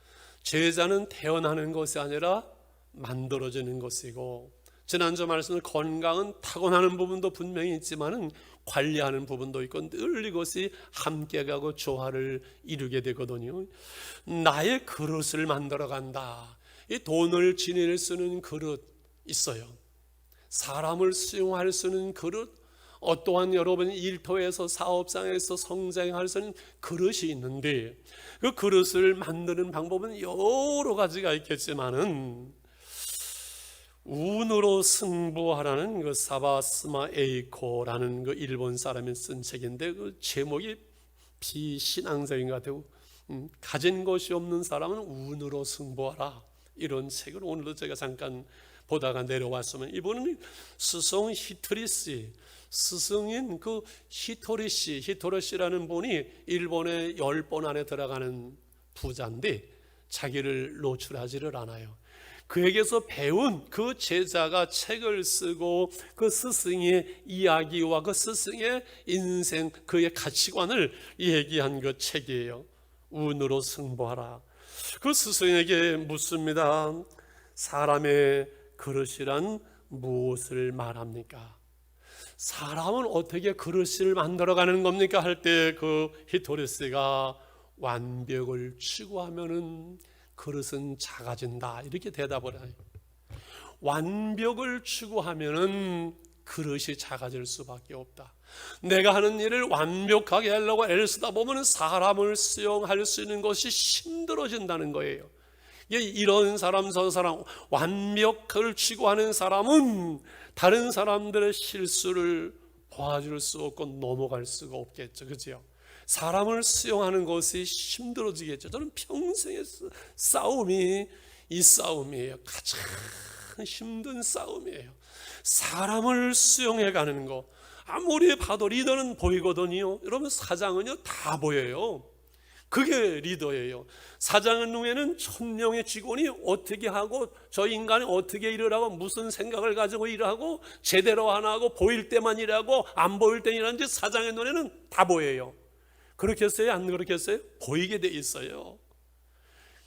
제자는 태어나는 것이 아니라 만들어지는 것이고, 지난주 말씀은 건강은 타고나는 부분도 분명히 있지만은 관리하는 부분도 있고, 늘 이것이 함께 가고 조화를 이루게 되거든요. 나의 그릇을 만들어 간다. 이 돈을 지낼 수 있는 그릇 있어요. 사람을 수용할 수 있는 그릇, 어떠한 여러분 일터에서 사업상에서 성장할 수 있는 그릇이 있는데, 그 그릇을 만드는 방법은 여러 가지가 있겠지만은 운으로 승부하라는 그 사바스마 에이코라는 그 일본 사람이 쓴 책인데, 그 제목이 비신앙적인 것 같아요. 가진 것이 없는 사람은 운으로 승부하라, 이런 책을 오늘도 제가 잠깐 보다가 내려왔으면, 이분은 스승 히토리씨, 스승인 그 히토리씨라는 분이 일본의 10번 안에 들어가는 부자인데 자기를 노출하지를 않아요. 그에게서 배운 그 제자가 책을 쓰고 그 스승의 이야기와 그 스승의 인생, 그의 가치관을 얘기한 그 책이에요. 운으로 승부하라. 그 스승에게 묻습니다. 사람의 그릇이란 무엇을 말합니까? 사람은 어떻게 그릇을 만들어가는 겁니까? 할 때 그 히토리스가 완벽을 추구하면은 그릇은 작아진다, 이렇게 대답을 해요. 완벽을 추구하면은 그릇이 작아질 수밖에 없다. 내가 하는 일을 완벽하게 하려고 애를 쓰다 보면 사람을 수용할 수 있는 것이 힘들어진다는 거예요. 이런 사람 저 사람, 완벽을 추구하는 사람은 다른 사람들의 실수를 봐줄 수 없고 넘어갈 수가 없겠죠. 그죠? 사람을 수용하는 것이 힘들어지겠죠. 저는 평생의 싸움이 이 싸움이에요. 가장 힘든 싸움이에요. 사람을 수용해 가는 거. 아무리 봐도 리더는 보이거든요. 여러분, 사장은요 다 보여요. 그게 리더예요. 사장은 후에는 1000명의 직원이 어떻게 하고 저 인간이 어떻게 일을 하고 무슨 생각을 가지고 일하고 제대로 안 하고 보일 때만 일하고 안 보일 때 일하는지 사장의 눈에는 다 보여요. 그렇겠어요? 안 그렇겠어요? 보이게 돼 있어요.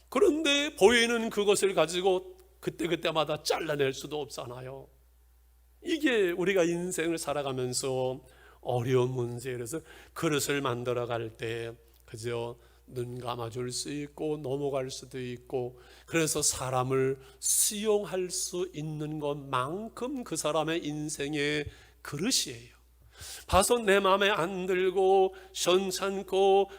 그런데 보이는 그것을 가지고 그때그때마다 잘라낼 수도 없잖아요. 이게 우리가 인생을 살아가면서 어려운 문제예요. 그래서 그릇을 만들어 갈 때 그저 눈 감아줄 수 있고 넘어갈 수도 있고, 그래서 사람을 수용할 수 있는 것만큼 그 사람의 인생의 그릇이에요. 봐서 내 마음에 안 들고 시원찮고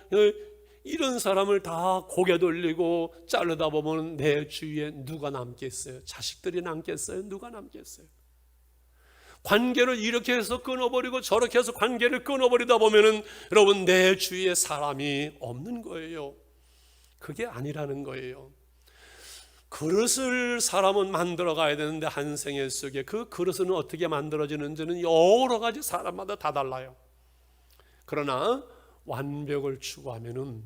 이런 사람을 다 고개 돌리고 자르다 보면 내 주위에 누가 남겠어요? 자식들이 남겠어요? 누가 남겠어요? 관계를 이렇게 해서 끊어버리고 저렇게 해서 관계를 끊어버리다 보면은 여러분 내 주위에 사람이 없는 거예요. 그게 아니라는 거예요. 그릇을 사람은 만들어 가야 되는데 한 생애 속에 그 그릇은 어떻게 만들어지는지는 여러 가지 사람마다 다 달라요. 그러나 완벽을 추구하면은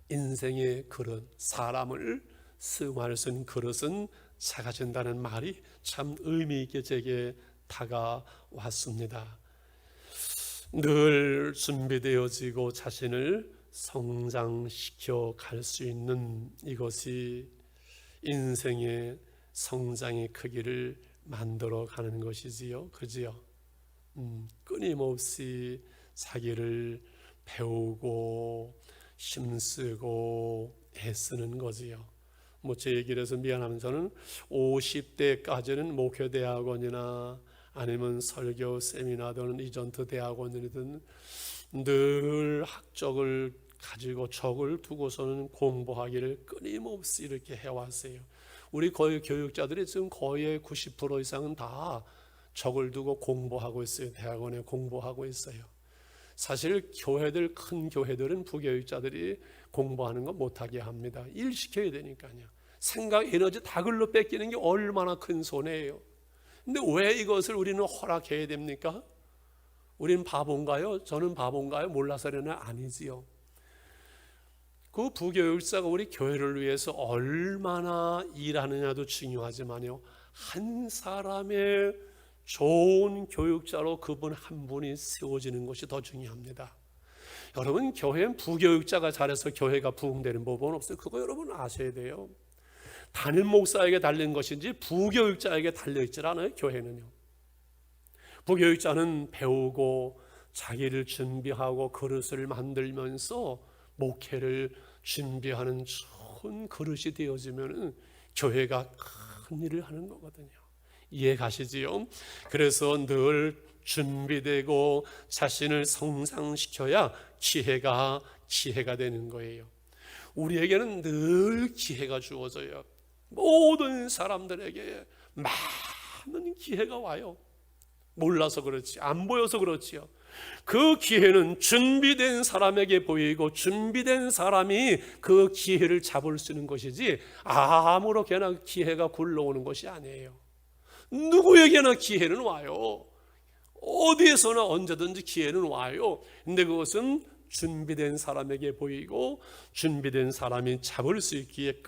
인생의 그릇, 사람을 수용할 수 있는 그릇은 작아진다는 말이 참 의미 있게 제게 다가왔습니다. 늘 준비되어지고 자신을 성장시켜 갈 수 있는 이것이 인생의 성장의 크기를 만들어 가는 것이지요. 그지요? 끊임없이 자기를 배우고 힘쓰고 애쓰는 거지요. 제 얘기를 해서 미안하면 저는 50대까지는 목회대학원이나 아니면 설교 세미나든 이전트 대학원이든 늘 학적을 가지고 적을 두고서는 공부하기를 끊임없이 이렇게 해왔어요. 우리 거의 교육자들이 지금 거의 90% 이상은 다 적을 두고 공부하고 있어요. 대학원에 공부하고 있어요. 사실 교회들, 큰 교회들은 부교육자들이 공부하는 거 못하게 합니다. 일 시켜야 되니까요. 생각, 에너지 다 글로 뺏기는 게 얼마나 큰 손해예요. 근데 왜 이것을 우리는 허락해야 됩니까? 우리는 바본가요? 저는 바본가요? 몰라서는 아니지요. 그 부교육자가 우리 교회를 위해서 얼마나 일하느냐도 중요하지만요, 한 사람의 좋은 교육자로 그분 한 분이 세워지는 것이 더 중요합니다. 여러분, 교회는 부교육자가 잘해서 교회가 부흥되는 법은 없어요. 그거 여러분 아셔야 돼요. 담임 목사에게 달린 것인지 부교육자에게 달려있질 않아요. 교회는요. 부교육자는 배우고 자기를 준비하고 그릇을 만들면서 목회를 준비하는 좋은 그릇이 되어지면 교회가 큰 일을 하는 거거든요. 이해 가시지요? 그래서 늘 준비되고 자신을 성장시켜야 기회가 되는 거예요. 우리에게는 늘 기회가 주어져요. 모든 사람들에게 많은 기회가 와요. 몰라서 그렇지, 안 보여서 그렇지요. 그 기회는 준비된 사람에게 보이고 준비된 사람이 그 기회를 잡을 수 있는 것이지 아무렇게나 기회가 굴러오는 것이 아니에요. 누구에게나 기회는 와요. 어디에서나 언제든지 기회는 와요. 근데 그것은 준비된 사람에게 보이고 준비된 사람이 잡을 수 있기에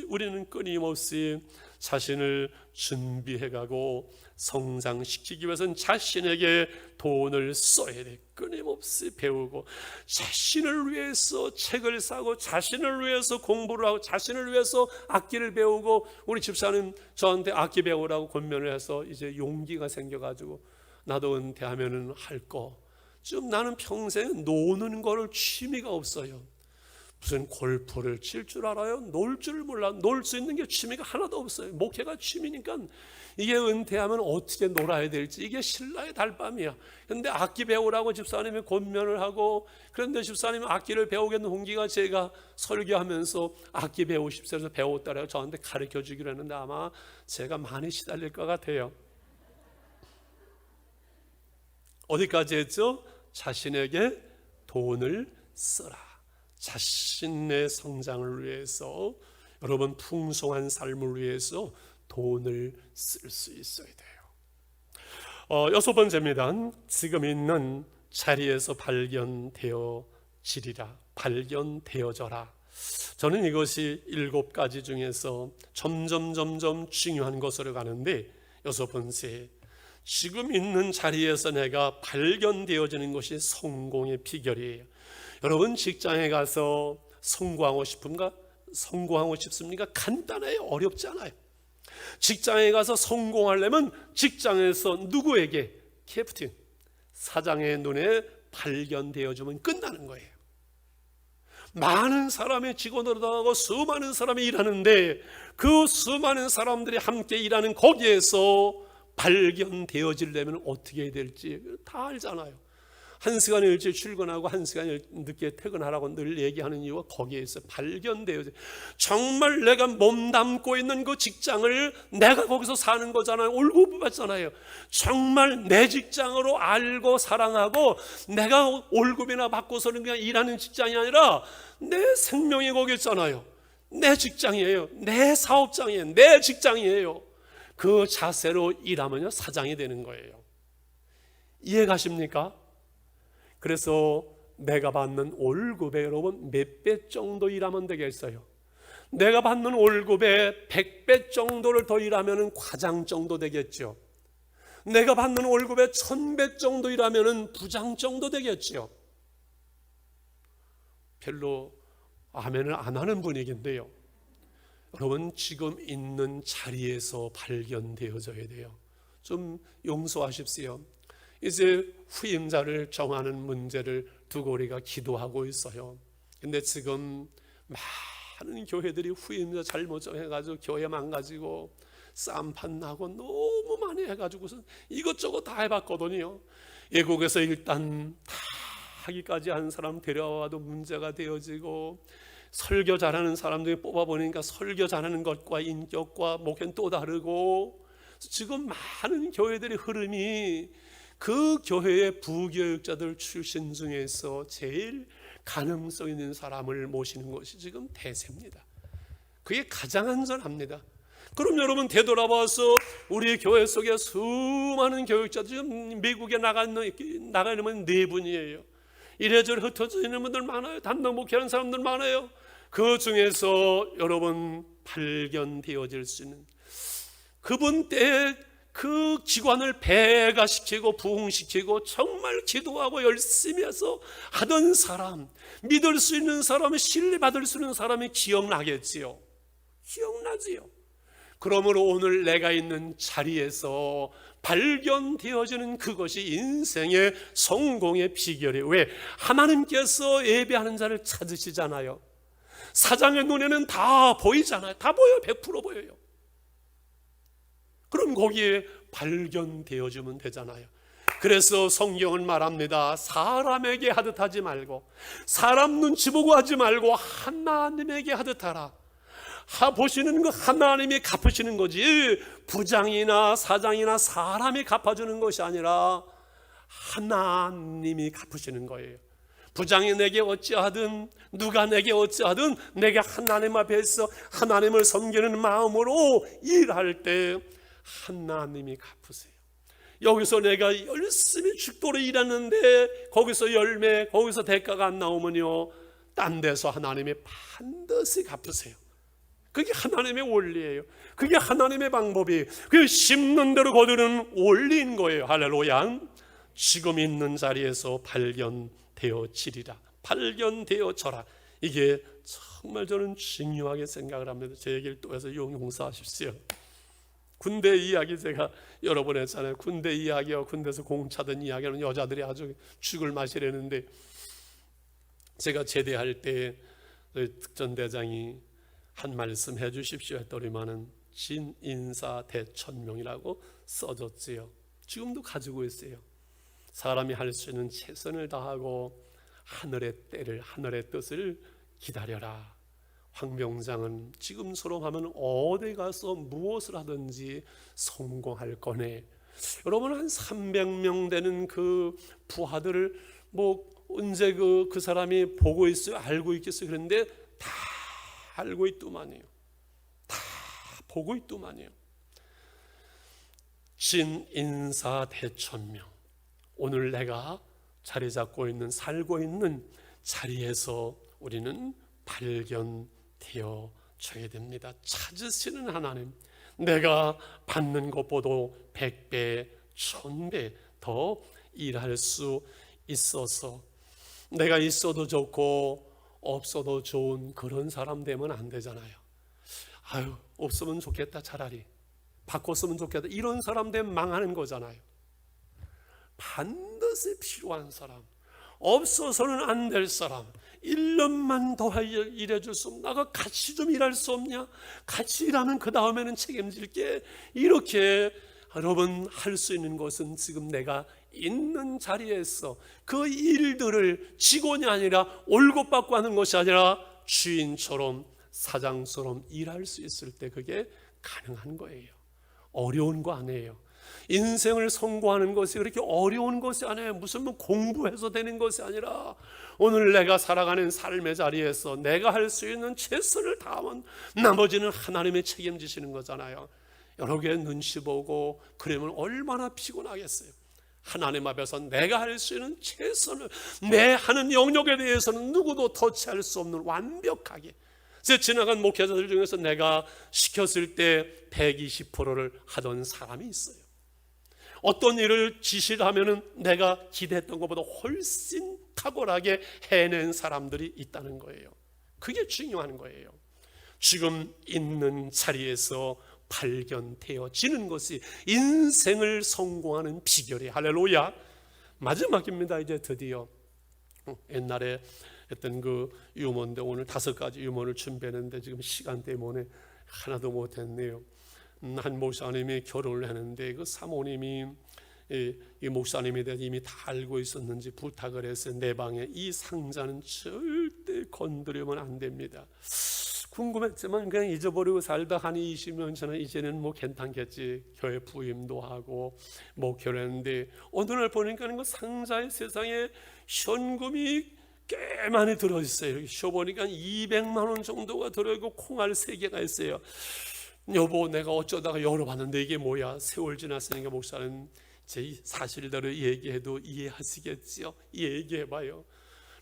우리는 끊임없이 자신을 준비해가고 성장시키기 위해서는 자신에게 돈을 써야 돼. 끊임없이 배우고 자신을 위해서 책을 사고 자신을 위해서 공부를 하고 자신을 위해서 악기를 배우고, 우리 집사님 저한테 악기 배우라고 권면을 해서 이제 용기가 생겨가지고 나도 은퇴하면은 할 거. 지금 나는 평생 노는 거를 취미가 없어요. 무슨 골프를 칠 줄 알아요? 놀 줄 몰라. 놀 수 있는 게 취미가 하나도 없어요. 목회가 취미니까 이게 은퇴하면 어떻게 놀아야 될지 이게 신라의 달밤이야. 그런데 악기 배우라고 집사님이 권면을 하고, 그런데 집사님이 악기를 배우겠는 홍기가 제가 설교하면서 악기 배우십시오 해서 배웠다라고 저한테 가르쳐 주기로 했는데 아마 제가 많이 시달릴 것 같아요. 어디까지 했죠? 자신에게 돈을 써라. 자신의 성장을 위해서, 여러분 풍성한 삶을 위해서 돈을 쓸 수 있어야 돼요. 6번째입니다. 지금 있는 자리에서 발견되어 질이라. 발견되어져라. 저는 이것이 7가지 중에서 점점 중요한 것으로 가는데, 6번째, 지금 있는 자리에서 내가 발견되어지는 것이 성공의 비결이에요. 여러분, 직장에 가서 성공하고 싶습니까? 간단해요. 어렵지 않아요. 직장에 가서 성공하려면 직장에서 누구에게? 캡틴, 사장의 눈에 발견되어주면 끝나는 거예요. 많은 사람의 직원으로 하고 수많은 사람이 일하는데, 그 수많은 사람들이 함께 일하는 거기에서 발견되어지려면 어떻게 해야 될지 다 알잖아요. 1시간 일찍 출근하고 1시간 늦게 퇴근하라고 늘 얘기하는 이유가 거기에서 발견되어져. 정말 내가 몸담고 있는 그 직장을 내가 거기서 사는 거잖아요. 월급 받잖아요. 정말 내 직장으로 알고 사랑하고 내가 월급이나 받고서는 그냥 일하는 직장이 아니라 내 생명이 거기 있잖아요. 내 직장이에요. 내 사업장이에요. 내 직장이에요. 그 자세로 일하면요, 사장이 되는 거예요. 이해 가십니까? 그래서 내가 받는 월급에 여러분 몇 배 정도 일하면 되겠어요? 내가 받는 월급에 100배 정도를 더 일하면 과장 정도 되겠죠. 내가 받는 월급에 1000배 정도 일하면 부장 정도 되겠죠. 별로 아멘을 안 하는 분위기인데요, 여러분, 지금 있는 자리에서 발견되어져야 돼요. 좀 용서하십시오. 이제 후임자를 정하는 문제를 두고 우리가 기도하고 있어요. 근데 지금 많은 교회들이 후임자 잘못 정해가지고 교회 망가지고 쌈판 나고 너무 많이 해가지고서 이것저것 다 해봤거든요. 외국에서 일단 다 하기까지 한 사람 데려와도 문제가 되어지고, 설교 잘하는 사람들이 뽑아보니까 설교 잘하는 것과 인격과 목회는 또 다르고, 지금 많은 교회들의 흐름이 그 교회의 부교육자들 출신 중에서 제일 가능성 있는 사람을 모시는 것이 지금 대세입니다. 그게 가장 안전합니다. 그럼 여러분, 되돌아봐서 우리 교회 속에 수많은 교육자들 지금 미국에 나가려면 4분이에요. 이래저래 흩어져 있는 분들 많아요. 담당 목회하는 사람들 많아요. 그 중에서 여러분 발견되어질 수 있는 그분 때에 그 기관을 배가시키고 부흥시키고 정말 기도하고 열심히 해서 하던 사람, 믿을 수 있는 사람, 신뢰받을 수 있는 사람이 기억나겠지요. 기억나지요. 그러므로 오늘 내가 있는 자리에서 발견되어지는 그것이 인생의 성공의 비결이에요. 왜? 하나님께서 예배하는 자를 찾으시잖아요. 사장의 눈에는 다 보이잖아요. 다 보여요. 100% 보여요. 그럼 거기에 발견되어지면 되잖아요. 그래서 성경은 말합니다. 사람에게 하듯 하지 말고, 사람 눈치 보고 하지 말고 하나님에게 하듯 하라. 보시는 거 하나님이 갚으시는 거지, 부장이나 사장이나 사람이 갚아주는 것이 아니라 하나님이 갚으시는 거예요. 부장이 내게 어찌하든 누가 내게 어찌하든 내가 하나님 앞에서 하나님을 섬기는 마음으로 일할 때 하나님이 갚으세요. 여기서 내가 열심히 죽도록 일하는데 거기서 열매, 거기서 대가가 안 나오면요, 딴 데서 하나님이 반드시 갚으세요. 그게 하나님의 원리예요. 그게 하나님의 방법이에요. 그게 심는 대로 거두는 원리인 거예요. 할렐루야. 지금 있는 자리에서 발견되어지리라. 발견되어져라. 이게 정말 저는 중요하게 생각을 합니다. 제 얘기를 또 해서 용서하십시오. 군대 이야기 제가 여러 번 했잖아요. 군대 이야기와 군대에서 공차던 이야기는 여자들이 아주 죽을 맛이라는데, 제가 제대할 때 특전대장이 한 말씀 해주십시오 했더니만은 진인사대천명이라고 써줬지요. 지금도 가지고 있어요. 사람이 할 수 있는 최선을 다하고 하늘의 때를, 하늘의 뜻을 기다려라. 황병장은 지금처럼 하면 어디 가서 무엇을 하든지 성공할 거네. 여러분, 한 300명 되는 그 부하들을 언제 그 사람이 보고 있어요? 알고 있겠어요? 그런데 다 알고 있더만요. 다 보고 있더만요. 진인사대천명. 오늘 내가 자리 잡고 있는, 살고 있는 자리에서 우리는 발견되어 줘야 됩니다. 찾으시는 하나님, 내가 받는 것보다 100배, 1000배 더 일할 수 있어서 내가 있어도 좋고 없어도 좋은 그런 사람 되면 안 되잖아요. 아유, 없으면 좋겠다, 차라리 바꿨으면 좋겠다, 이런 사람 되면 망하는 거잖아요. 반드시 필요한 사람, 없어서는 안 될 사람, 1년만 더 일해줄 수 없나? 나가 같이 좀 일할 수 없냐? 같이 일하면 그 다음에는 책임질게. 이렇게 여러분 할 수 있는 것은 지금 내가 있는 자리에서 그 일들을 직원이 아니라 월급 받고 하는 것이 아니라 주인처럼 사장처럼 일할 수 있을 때 그게 가능한 거예요. 어려운 거 아니에요. 인생을 성공하는 것이 그렇게 어려운 것이 아니에요. 무슨 뭐 공부해서 되는 것이 아니라 오늘 내가 살아가는 삶의 자리에서 내가 할 수 있는 최선을 다하면 나머지는 하나님이 책임지시는 거잖아요. 여러 개 눈치 보고 그러면 얼마나 피곤하겠어요. 하나님 앞에서 내가 할 수 있는 최선을, 내 하는 영역에 대해서는 누구도 터치할 수 없는 완벽하게. 제 지나간 목회자들 중에서 내가 시켰을 때 120%를 하던 사람이 있어요. 어떤 일을 지시를 하면은 내가 기대했던 것보다 훨씬 탁월하게 해낸 사람들이 있다는 거예요. 그게 중요한 거예요. 지금 있는 자리에서 발견되어지는 것이 인생을 성공하는 비결이에요. 할렐루야. 마지막입니다. 이제 드디어 옛날에 했던 그 유머인데 오늘 5가지 유머를 준비했는데 지금 시간 때문에 하나도 못했네요. 한 목사님이 결혼을 했는데 그 사모님이 이 목사님에 대해 이미 다 알고 있었는지 부탁을 해서 내 방에 이 상자는 절대 건드리면 안 됩니다. 궁금했지만 그냥 잊어버리고 살다 한 20년 전에 이제는 뭐 괜찮겠지. 교회 부임도 하고 목회를 했는데 어느 날 보니까 그 상자에 세상에 현금이 꽤 많이 들어있어요. 쉬어보니까 200만 원 정도가 들어있고 콩알 3개가 있어요. 여보, 내가 어쩌다가 열어봤는데 이게 뭐야? 세월 지났으니까 목사는 제 사실대로 얘기해도 이해하시겠지요? 얘기해봐요.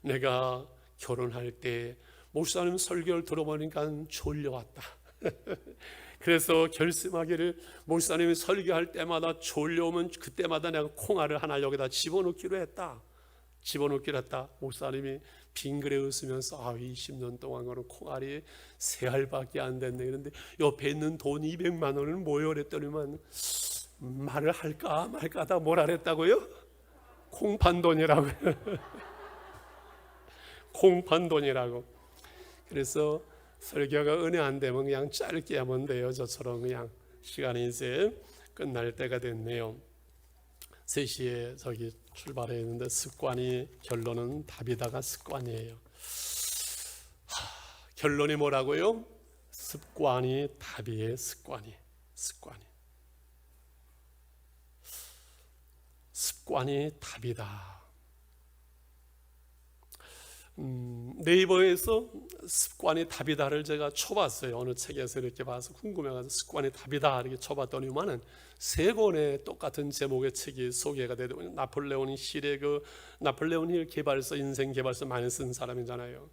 내가 결혼할 때 목사님 설교를 들어보니까 졸려왔다. 그래서 결심하기를 목사님이 설교할 때마다 졸려오면 그때마다 내가 콩알을 하나 여기다 집어넣기로 했다. 목사님이 빙그레 웃으면서 20년 동안 거는 콩알이 3알밖에 안 됐네. 그런데 옆에 있는 돈 200만 원을 뭐요? 그랬더니만 말을 할까 말까 하다 뭐라 그랬다고요? 콩판돈이라고. 콩판돈이라고. 그래서 설교가 은혜 안 되면 그냥 짧게 하면 돼요. 저처럼 그냥 시간이 이제 끝날 때가 됐네요. 3시에 저기 출발했는데 습관이 결론은 답이다가 습관이에요. 결론이 뭐라고요? 습관이 답이에요. 습관이 답이다. 네이버에서 습관이 답이다를 제가 쳐봤어요. 어느 책에서 이렇게 봐서 궁금해가지고 습관이 답이다 이렇게 쳐봤더니만은 3권의 똑같은 제목의 책이 소개가 되더군요. 나폴레온 힐의 나폴레온 힐 개발서, 인생 개발서 많이 쓴 사람이잖아요.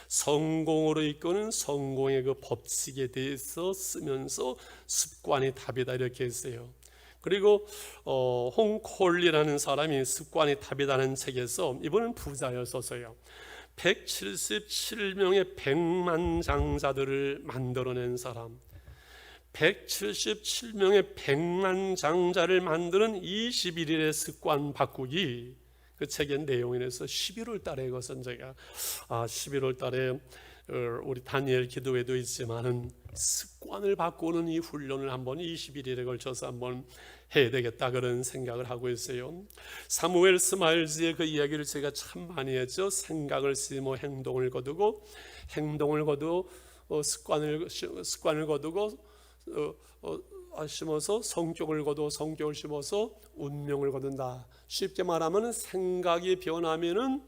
성공으로 이끄는 성공의 그 법칙에 대해서 쓰면서 습관이 답이다 이렇게 했어요. 그리고 홍콜리라는 사람이 습관이 답이라는 책에서, 이분은 부자였어서요, 177명의 백만장자들을 만들어낸 사람, 177명의 백만장자를 만드는 21일의 습관 바꾸기, 그 책의 내용이라서 11월 달에 이것은 제가 11월 달에 우리 다니엘 기도회도 있지만은 습관을 바꾸는 이 훈련을 한번 21일에 걸쳐서 한번 해야 되겠다 그런 생각을 하고 있어요. 사무엘 스마일즈의 그 이야기를 제가 참 많이 했죠. 생각을 심어 행동을 거두고, 행동을 거두고 습관을 거두고 심어서 성격을 거두고 성격을 심어서 운명을 거둔다. 쉽게 말하면 생각이 변하면은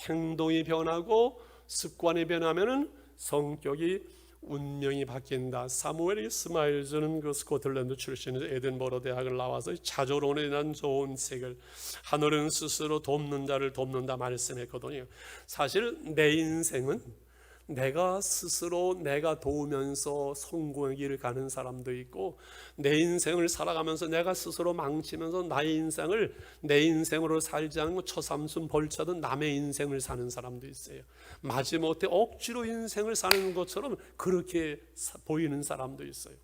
행동이 변하고 습관이 변하면은 성격이 운명이 바뀐다. 사무엘 스마일즈는 그 스코틀랜드 출신의 에든버러 대학을 나와서 자조론에 대한 좋은 책을 하늘은 스스로 돕는 자를 돕는다 말씀했거든요. 사실 내 인생은 내가 스스로 내가 도우면서 성공의 길을 가는 사람도 있고, 내 인생을 살아가면서 내가 스스로 망치면서 나의 인생을 내 인생으로 살지 않고 처삼순 벌쳐도 남의 인생을 사는 사람도 있어요. 마지못해 억지로 인생을 사는 것처럼 그렇게 보이는 사람도 있어요.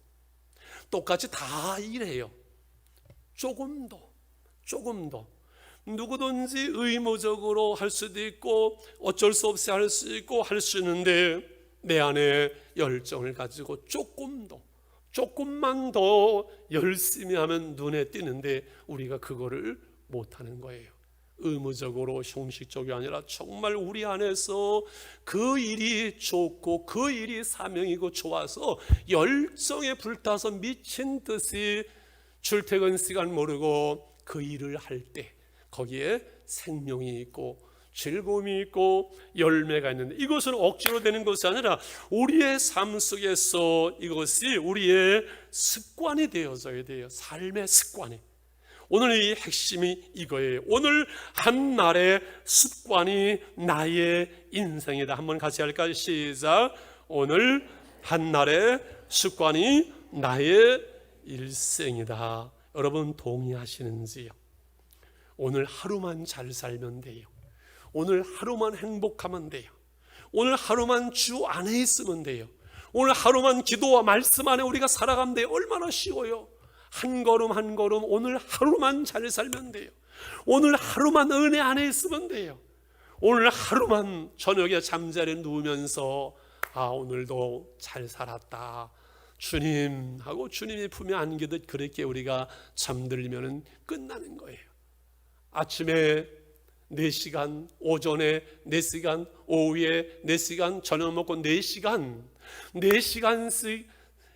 똑같이 다 이래요. 조금 더 누구든지 의무적으로 할 수도 있고 어쩔 수 없이 할 수 있고 할 수 있는데, 내 안에 열정을 가지고 조금만 더 열심히 하면 눈에 띄는데 우리가 그거를 못하는 거예요. 의무적으로 형식적이 아니라 정말 우리 안에서 그 일이 좋고 그 일이 사명이고 좋아서 열정에 불타서 미친 듯이 출퇴근 시간 모르고 그 일을 할 때 거기에 생명이 있고 즐거움이 있고 열매가 있는데, 이것은 억지로 되는 것이 아니라 우리의 삶 속에서 이것이 우리의 습관이 되어져야 돼요. 삶의 습관이. 오늘 이 핵심이 이거예요. 오늘 한 날의 습관이 나의 인생이다. 한번 같이 할까요? 시작. 오늘 한 날의 습관이 나의 일생이다. 여러분 동의하시는지요? 오늘 하루만 잘 살면 돼요. 오늘 하루만 행복하면 돼요. 오늘 하루만 주 안에 있으면 돼요. 오늘 하루만 기도와 말씀 안에 우리가 살아가면 돼요. 얼마나 쉬워요. 한 걸음 한 걸음 오늘 하루만 잘 살면 돼요. 오늘 하루만 은혜 안에 있으면 돼요. 오늘 하루만 저녁에 잠자리에 누우면서 오늘도 잘 살았다 주님 하고 주님의 품에 안기듯 그렇게 우리가 잠들면 끝나는 거예요. 아침에 4시간, 오전에 4시간, 오후에 4시간, 저녁 먹고 4시간씩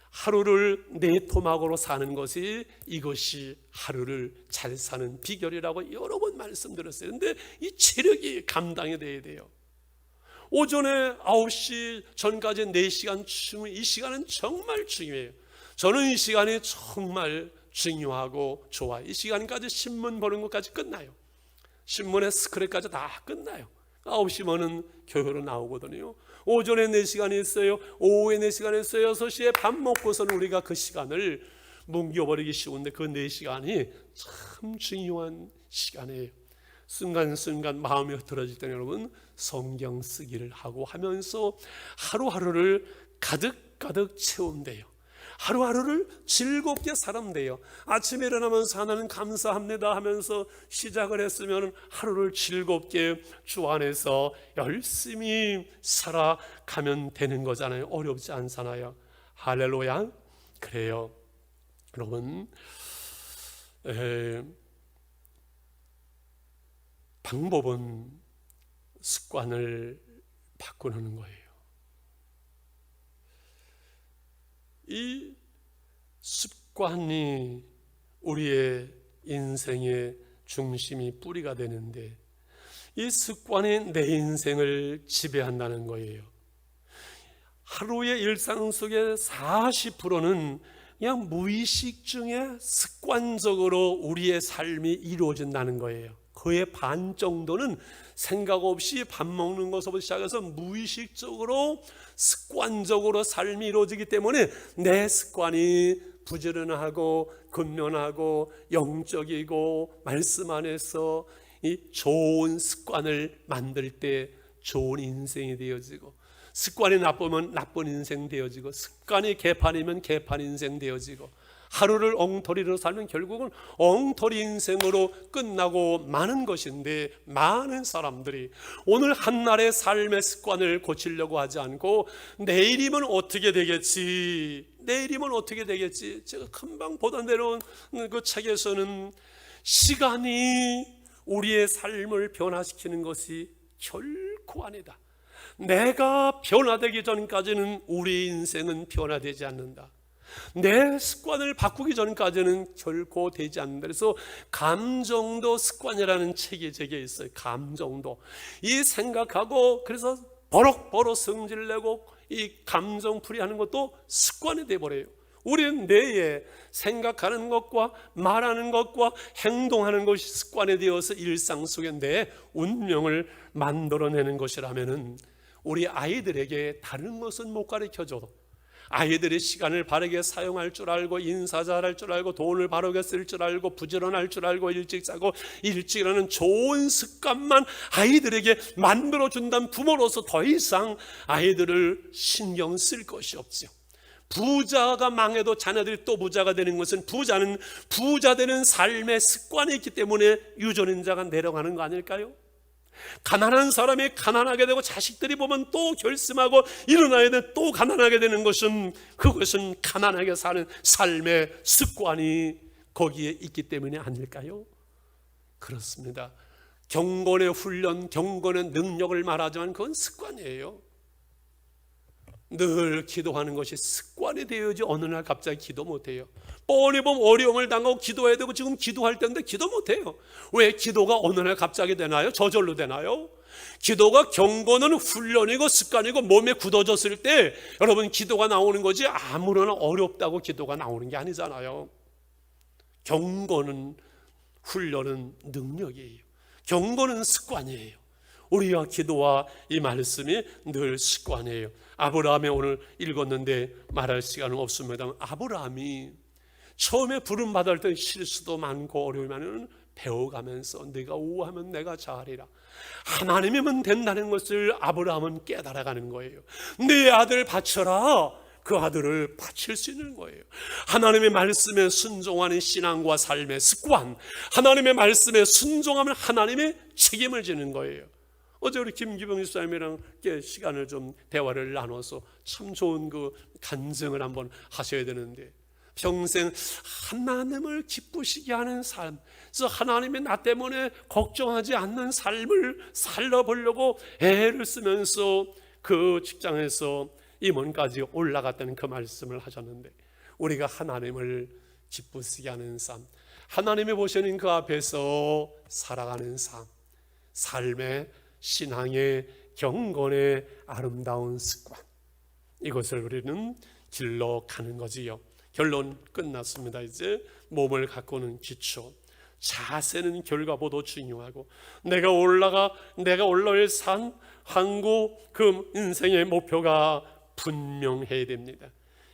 하루를 내 토막으로 사는 것이, 이것이 하루를 잘 사는 비결이라고 여러 번 말씀드렸어요. 그런데 이 체력이 감당이 돼야 돼요. 오전에 9시 전까지 4시간 충분히, 이 시간은 정말 중요해요. 저는 이 시간이 정말 중요하고 좋아요. 이 시간까지 신문 보는 것까지 끝나요. 신문의 스크랩까지 다 끝나요. 9시면은 교회로 나오거든요. 오전에 4시간이 있어요. 오후에 4시간이 있어요. 6시에 밥 먹고서는 우리가 그 시간을 뭉겨버리기 쉬운데 그 4시간이 참 중요한 시간이에요. 순간순간 마음이 흐트러질 때는 여러분 성경 쓰기를 하고 하면서 하루하루를 가득가득 채우면 돼요. 하루하루를 즐겁게 살면 돼요. 아침에 일어나면서 하나님 감사합니다 하면서 시작을 했으면 하루를 즐겁게 주 안에서 열심히 살아가면 되는 거잖아요. 어렵지 않잖아요. 할렐루야. 그래요. 여러분, 방법은 습관을 바꾸는 거예요. 이 습관이 우리의 인생의 중심이 뿌리가 되는데, 이 습관이 내 인생을 지배한다는 거예요. 하루의 일상 속의 40%는 그냥 무의식 중에 습관적으로 우리의 삶이 이루어진다는 거예요. 그의 반 정도는 생각 없이 밥 먹는 것부터 시작해서 무의식적으로 습관적으로 삶이 이루어지기 때문에 내 습관이 부지런하고 근면하고 영적이고 말씀 안에서 이 좋은 습관을 만들 때 좋은 인생이 되어지고, 습관이 나쁘면 나쁜 인생 되어지고, 습관이 개판이면 개판 인생 되어지고, 하루를 엉터리로 살면 결국은 엉터리 인생으로 끝나고 마는 것인데, 많은 사람들이 오늘 한날의 삶의 습관을 고치려고 하지 않고 내일이면 어떻게 되겠지, 내일이면 어떻게 되겠지. 제가 금방 보다 내려온 그 책에서는 시간이 우리의 삶을 변화시키는 것이 결코 아니다. 내가 변화되기 전까지는 우리 인생은 변화되지 않는다. 내 습관을 바꾸기 전까지는 결코 되지 않는다. 그래서 감정도 습관이라는 책이 제게 있어요. 감정도. 이 생각하고 그래서 버럭버럭 성질내고 이 감정풀이하는 것도 습관이 되어버려요. 우리는 뇌에 생각하는 것과 말하는 것과 행동하는 것이 습관이 되어서 일상 속에 내 운명을 만들어내는 것이라면 우리 아이들에게 다른 것은 못 가르쳐줘도 아이들의 시간을 바르게 사용할 줄 알고 인사 잘할 줄 알고 돈을 바르게 쓸 줄 알고 부지런할 줄 알고 일찍 자고 일찍 일하는 좋은 습관만 아이들에게 만들어준다면 부모로서 더 이상 아이들을 신경 쓸 것이 없죠. 부자가 망해도 자녀들이 또 부자가 되는 것은 부자는 부자 되는 삶의 습관이 있기 때문에 유전인자가 내려가는 거 아닐까요? 가난한 사람이 가난하게 되고 자식들이 보면 또 결심하고 일어나야 돼 또 가난하게 되는 것은 그것은 가난하게 사는 삶의 습관이 거기에 있기 때문이 아닐까요? 그렇습니다. 경건의 훈련, 경건의 능력을 말하지만 그건 습관이에요. 늘 기도하는 것이 습관이 되어야지 어느 날 갑자기 기도 못해요. 뻔히 보면 어려움을 당하고 기도해야 되고 지금 기도할 때인데 기도 못해요. 왜 기도가 어느 날 갑자기 되나요? 저절로 되나요? 기도가 경건은 훈련이고 습관이고 몸에 굳어졌을 때 여러분 기도가 나오는 거지 아무런 어렵다고 기도가 나오는 게 아니잖아요. 경건은 훈련은 능력이에요. 경건은 습관이에요. 우리와 기도와 이 말씀이 늘 습관이에요. 아브라함이 오늘 읽었는데 말할 시간은 없습니다. 아브라함이 처음에 부름 받을 때 실수도 많고 어려움이 많으면 배워가면서 네가 우하면 내가 잘하리라. 하나님이면 된다는 것을 아브라함은 깨달아가는 거예요. 내 아들 바쳐라. 그 아들을 바칠 수 있는 거예요. 하나님의 말씀에 순종하는 신앙과 삶의 습관, 하나님의 말씀에 순종하면 하나님의 책임을 지는 거예요. 어제 우리 김기병 집사님이랑 시간을 좀 대화를 나눠서 참 좋은 그 간증을 한번 하셔야 되는데, 평생 하나님을 기쁘시게 하는 삶, 그래서 하나님이 나 때문에 걱정하지 않는 삶을 살아보려고 애를 쓰면서 그 직장에서 임원까지 올라갔다는 그 말씀을 하셨는데, 우리가 하나님을 기쁘시게 하는 삶, 하나님이 보시는 그 앞에서 살아가는 삶, 삶의 신앙의 경건의 아름다운 습관, 이것을 우리는 길러가는 거지요. 결론 끝났습니다. 이제 몸을 가꾸는 기초, 자세는 결과보다 중요하고, 내가 올라올 산 항구, 그 인생의 목표가 분명해야 됩니다.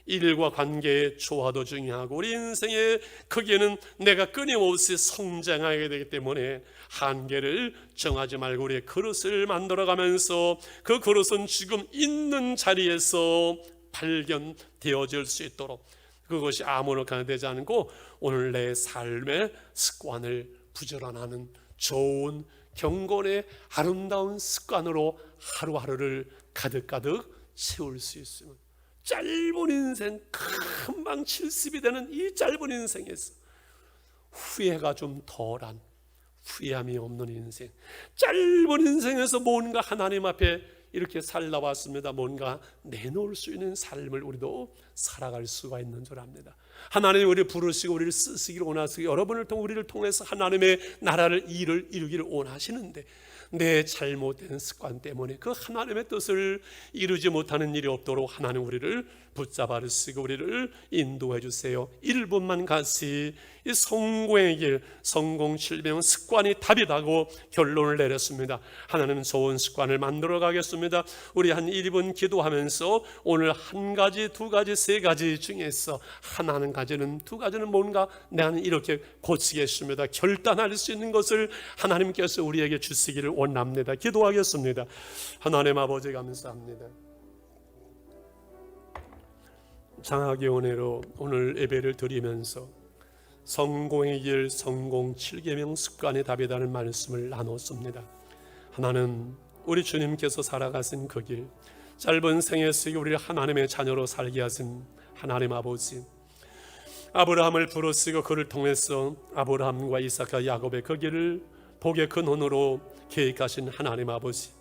일과 관계의 조화도 중요하고, 우리 인생의 크기는 내가 끊임없이 성장하게 되기 때문에 한계를 정하지 말고 우리의 그릇을 만들어가면서 그 그릇은 지금 있는 자리에서 발견되어질 수 있도록, 그것이 아무렇게나 되지 않고 오늘 내 삶의 습관을 부지런하는 좋은 경건의 아름다운 습관으로 하루하루를 가득가득 채울 수 있으면, 짧은 인생, 금방 70이 되는 이 짧은 인생에서 후회가 좀 덜한, 후회함이 없는 인생, 짧은 인생에서 뭔가 하나님 앞에 이렇게 살아왔습니다. 뭔가 내놓을 수 있는 삶을 우리도 살아갈 수가 있는 줄 압니다. 하나님이 우리를 부르시고 우리를 쓰시기를 원하시고, 여러분을 통해 우리를 통해서 하나님의 나라를 이루기를 원하시는데, 내 잘못된 습관 때문에 그 하나님의 뜻을 이루지 못하는 일이 없도록 하나님 우리를 붙잡아 주시고 우리를 인도해 주세요. 1분만 같이 이 성공의 길, 성공 700은 습관이 답이라고 결론을 내렸습니다. 하나님은 좋은 습관을 만들어 가겠습니다. 우리 한 1분 기도하면서 오늘 한 가지, 두 가지, 세 가지 중에서 하나는 가지는, 두 가지는 뭔가 나는 이렇게 고치겠습니다, 결단할 수 있는 것을 하나님께서 우리에게 주시기를 원합니다. 기도하겠습니다. 하나님 아버지 감사합니다. 장학의 은혜로 오늘 예배를 드리면서 성공의 길, 성공 7계명 습관의 답이라는 말씀을 나눴습니다. 하나는 우리 주님께서 살아가신 그 길, 짧은 생애 속에 우리를 하나님의 자녀로 살게 하신 하나님 아버지, 아브라함을 부르시고 그를 통해서 아브라함과 이삭과 야곱의 그 길을 복의 근원으로 계획하신 하나님 아버지,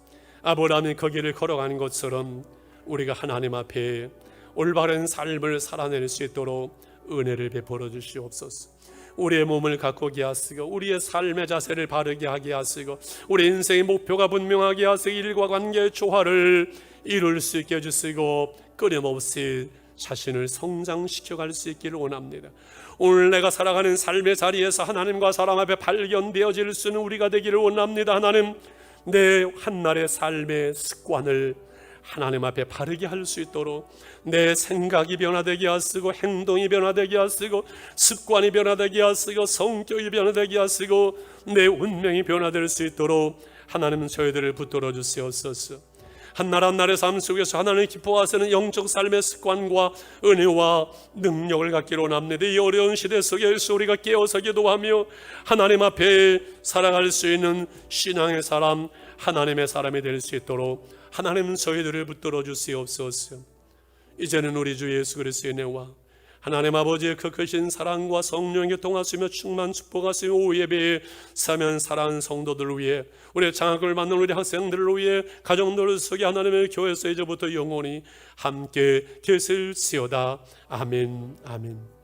아브라함이 그 길을 걸어가는 것처럼 우리가 하나님 앞에 올바른 삶을 살아낼 수 있도록 은혜를 베풀어 주시옵소서. 우리의 몸을 가꾸게 하시고 우리의 삶의 자세를 바르게 하게 하시고 우리 인생의 목표가 분명하게 하시고 일과 관계의 조화를 이룰 수 있게 해주시고 끊임없이 자신을 성장시켜 갈 수 있기를 원합니다. 오늘 내가 살아가는 삶의 자리에서 하나님과 사람 앞에 발견되어질 수 있는 우리가 되기를 원합니다. 하나님, 내 한날의 삶의 습관을 하나님 앞에 바르게 할 수 있도록 내 생각이 변화되게 하시고 행동이 변화되게 하시고 습관이 변화되게 하시고 성격이 변화되게 하시고 내 운명이 변화될 수 있도록 하나님 저희들을 붙들어 주시옵소서. 한날 한날의 삶 속에서 하나님을 기뻐하시는 영적 삶의 습관과 은혜와 능력을 갖기로 원합니다. 이 어려운 시대 속에서 우리가 깨어서 기도하며 하나님 앞에 살아갈 수 있는 신앙의 사람, 하나님의 사람이 될 수 있도록 하나님 저희들을 붙들어 주시옵소서. 이제는 우리 주 예수 그리스도의 은혜와 하나님 아버지의 그 크신 사랑과 성령의 통하시며 충만 축복하시며 오후 예배에 사면 사랑하는 성도들을 위해 우리의 장학을 받는 우리 학생들을 위해 가정들 속에 하나님의 교회에서 이제부터 영원히 함께 계실지어다. 아멘. 아멘.